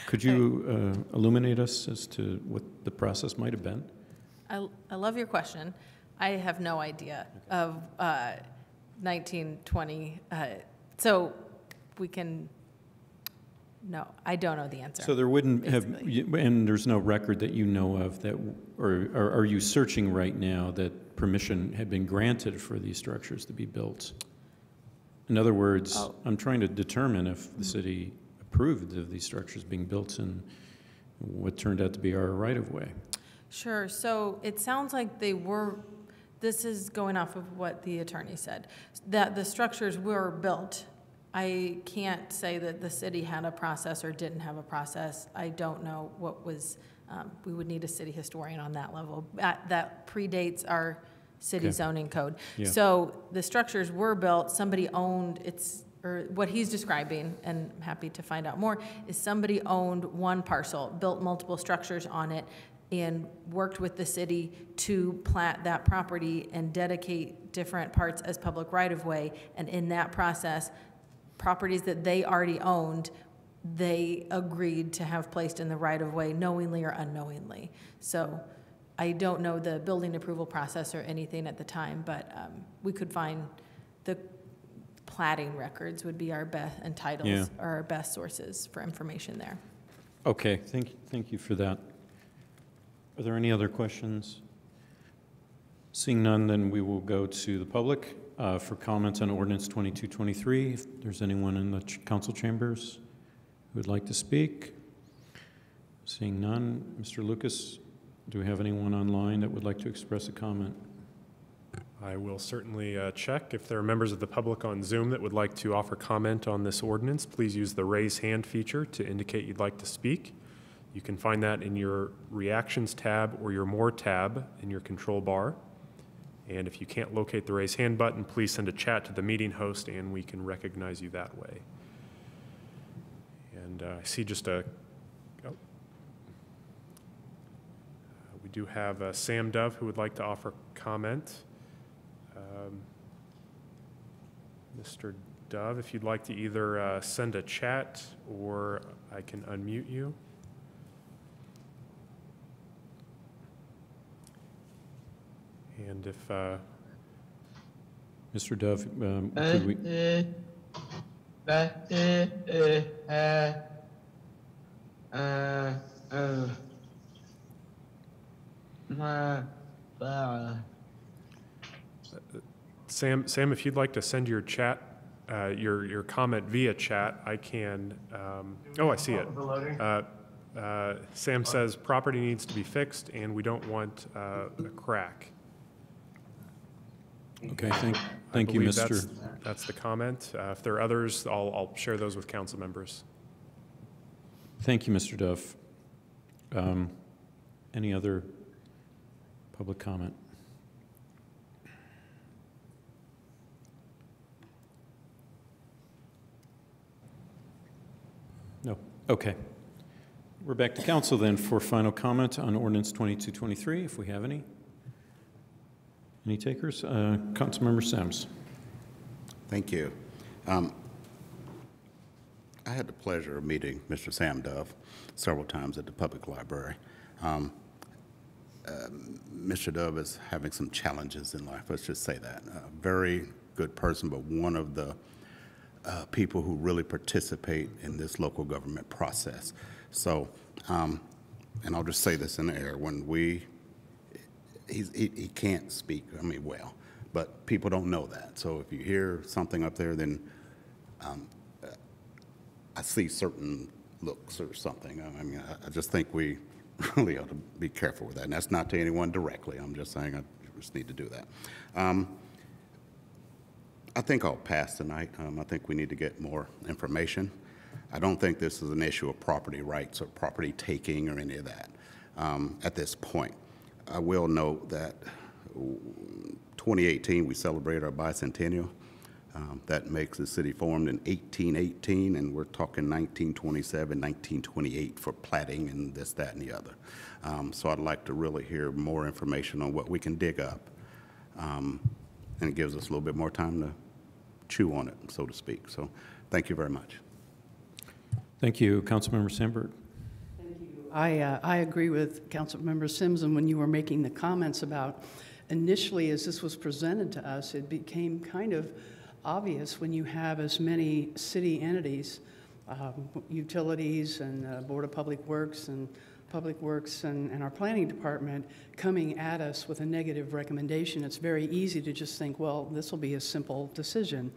Could you illuminate us as to what the process might have been? I love your question. I have no idea of 1920. So we can, no, I don't know the answer. So there wouldn't basically have, and there's no record that you know of that, or are you searching right now that permission had been granted for these structures to be built? In other words, I'm trying to determine if the city approved of these structures being built in what turned out to be our right-of-way. Sure. So it sounds like they were, this is going off of what the attorney said, that the structures were built. I can't say that the city had a process or didn't have a process. I don't know what was, we would need a city historian on that level. That predates our city zoning code. Yeah. So the structures were built, somebody owned, or what he's describing, and I'm happy to find out more, is somebody owned one parcel, built multiple structures on it, and worked with the city to plat that property and dedicate different parts as public right-of-way. And in that process, properties that they already owned, they agreed to have placed in the right-of-way knowingly or unknowingly. So I don't know the building approval process or anything at the time, but we could find the platting records would be our best, and titles are our best sources for information there. Okay, thank you for that. Are there any other questions? Seeing none, then we will go to the public for comments on Ordinance 2223. If there's anyone in the council chambers who would like to speak. Seeing none, Mr. Lucas, do we have anyone online that would like to express a comment? I will certainly check. If there are members of the public on Zoom that would like to offer comment on this ordinance, please use the raise hand feature to indicate you'd like to speak. You can find that in your Reactions tab or your More tab in your control bar. And if you can't locate the raise hand button, please send a chat to the meeting host and we can recognize you that way. And I see just we do have Sam Dove who would like to offer comment. Mr. Dove, if you'd like to either send a chat or I can unmute you. And if Mr. Dove, could we? Sam, if you'd like to send your chat your comment via chat, I can, oh, I see it. Sam says property needs to be fixed and we don't want a crack. Okay, thank you, believe Mr. That's the comment. If there are others, I'll share those with council members. Thank you, Mr. Duff. Any other public comment? No. Okay. We're back to council then for final comment on ordinance 2223, if we have any. Any takers? Councilmember Sims. Thank you. I had the pleasure of meeting Mr. Sam Duff several times at the public library. Mr. Dove is having some challenges in life, let's just say that. Very good person, but one of the people who really participate in this local government process. So, and I'll just say this in the air, when he can't speak, I mean, well, but people don't know that. So if you hear something up there, then I see certain looks or something. I mean, I just think we really ought to be careful with that. And that's not to anyone directly. I'm just saying I just need to do that. I think I'll pass tonight. I think we need to get more information. I don't think this is an issue of property rights or property taking or any of that at this point. I will note that 2018, we celebrate our bicentennial. That makes the city formed in 1818, and we're talking 1927, 1928 for platting and this, that, and the other. So I'd like to really hear more information on what we can dig up. And it gives us a little bit more time to chew on it, so to speak. So thank you very much. Thank you, Councilmember Sandberg. I agree with Councilmember Sims, and when you were making the comments about initially as this was presented to us, it became kind of obvious when you have as many city entities, utilities and Board of Public Works and our planning department coming at us with a negative recommendation. It's very easy to just think, well, this will be a simple decision.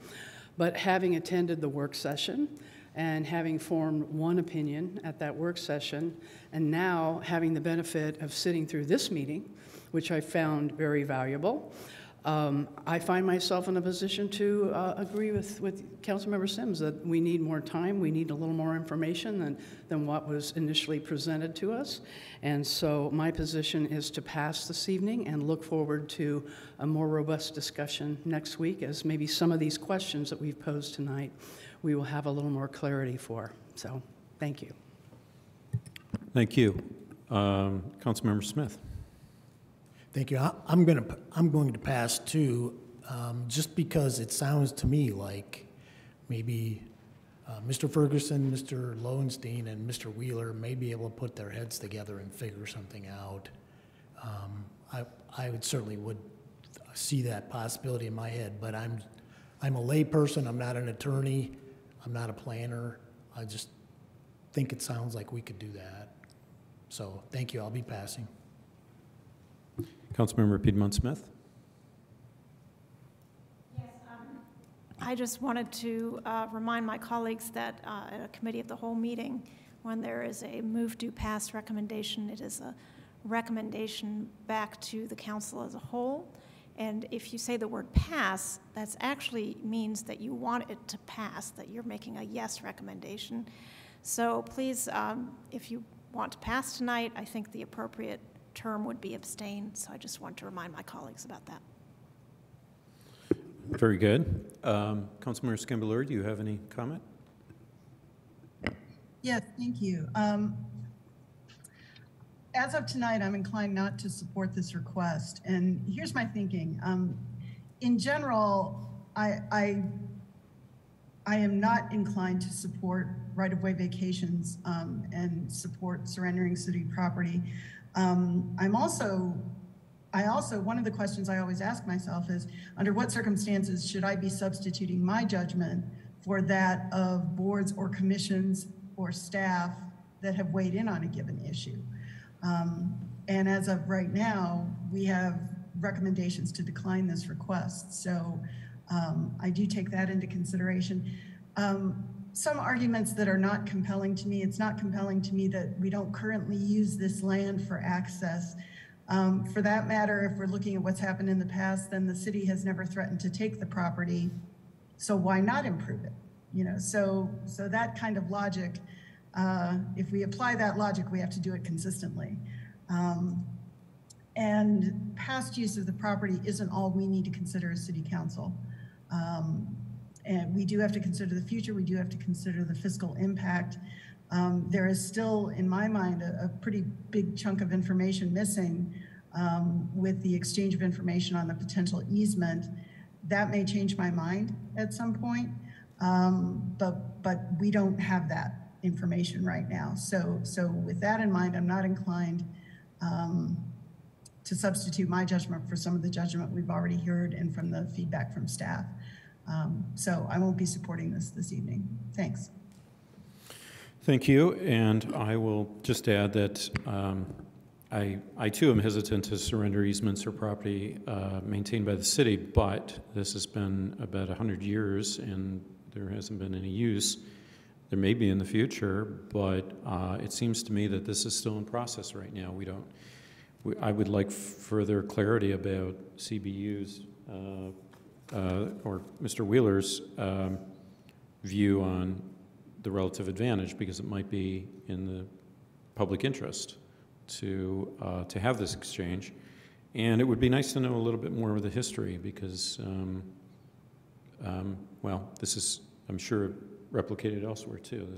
But having attended the work session and having formed one opinion at that work session, and now having the benefit of sitting through this meeting, which I found very valuable, I find myself in a position to agree with Councilmember Sims that we need more time, we need a little more information than what was initially presented to us. And so my position is to pass this evening and look forward to a more robust discussion next week, as maybe some of these questions that we've posed tonight we will have a little more clarity for. So thank you. Thank you. Councilmember Smith. Thank you. I'm going to pass too, just because it sounds to me like maybe Mr. Ferguson, Mr. Lowenstein, and Mr. Wheeler may be able to put their heads together and figure something out. I would certainly see that possibility in my head, but I'm a lay person. I'm not an attorney. I'm not a planner. I just think it sounds like we could do that. So thank you. I'll be passing. Councilmember Piedmont Smith. Yes, I just wanted to remind my colleagues that at a committee of the whole meeting, when there is a move to pass recommendation, it is a recommendation back to the council as a whole. And if you say the word pass, that actually means that you want it to pass, that you're making a yes recommendation. So please, if you want to pass tonight, I think the appropriate term would be abstain. So I just want to remind my colleagues about that. Very good. Councilmember Scambaluri, do you have any comment? Yes, thank you. As of tonight, I'm inclined not to support this request. And here's my thinking. In general, I am not inclined to support right-of-way vacations and support surrendering city property. One of the questions I always ask myself is, under what circumstances should I be substituting my judgment for that of boards or commissions or staff that have weighed in on a given issue? And as of right now, we have recommendations to decline this request. So I do take that into consideration. Some arguments that are not compelling to me, it's not compelling to me that we don't currently use this land for access. For that matter, if we're looking at what's happened in the past, then the city has never threatened to take the property. So why not improve it? You know, so that kind of logic, if we apply that logic, we have to do it consistently. And past use of the property isn't all we need to consider as city council. And we do have to consider the future. We do have to consider the fiscal impact. There is still, in my mind, a pretty big chunk of information missing with the exchange of information on the potential easement. That may change my mind at some point, but we don't have that information right now. So with that in mind, I'm not inclined to substitute my judgment for some of the judgment we've already heard and from the feedback from staff. So I won't be supporting this evening. Thanks. Thank you, and I will just add that I too am hesitant to surrender easements or property maintained by the city, but this has been about 100 years and there hasn't been any use. There may be in the future, but it seems to me that this is still in process right now. I would like further clarity about CBU's or Mr. Wheeler's view on the relative advantage, because it might be in the public interest to have this exchange. And it would be nice to know a little bit more of the history, because, well, this is, I'm sure, replicated elsewhere too.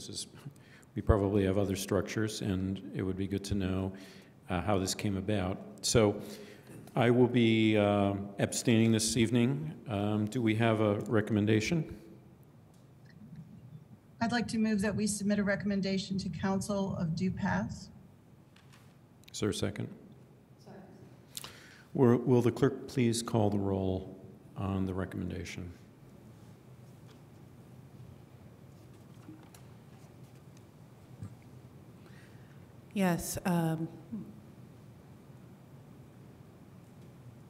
We probably have other structures, and it would be good to know how this came about. So I will be abstaining this evening. Do we have a recommendation? I'd like to move that we submit a recommendation to council of due pass. Is there a second? Will the clerk please call the roll on the recommendation? Yes. I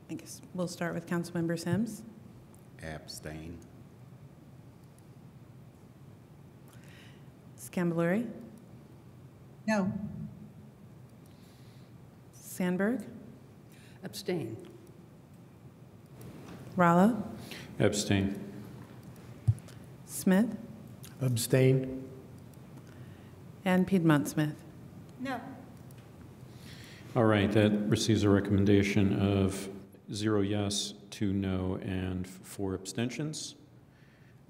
guess we'll start with Councilmember Sims. Abstain. Scambaluri. No. Sandberg. Abstain. Rallo. Abstain. Smith. Abstain. And Piedmont Smith. No. All right, that receives a recommendation of 0 yes, 2 no, and 4 abstentions.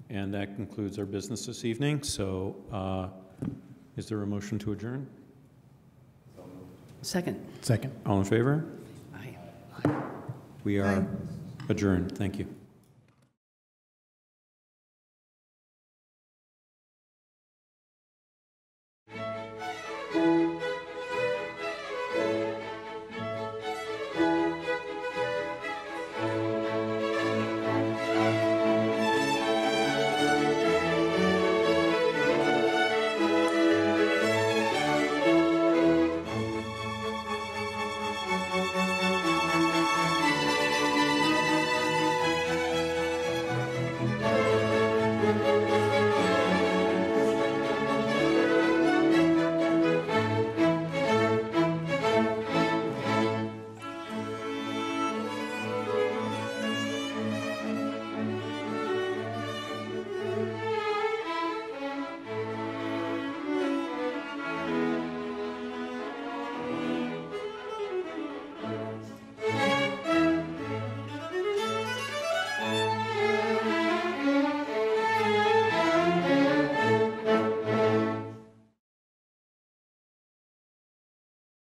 And that concludes our business this evening. So is there a motion to adjourn? Second. Second. All in favor? Aye. We are adjourned. Thank you.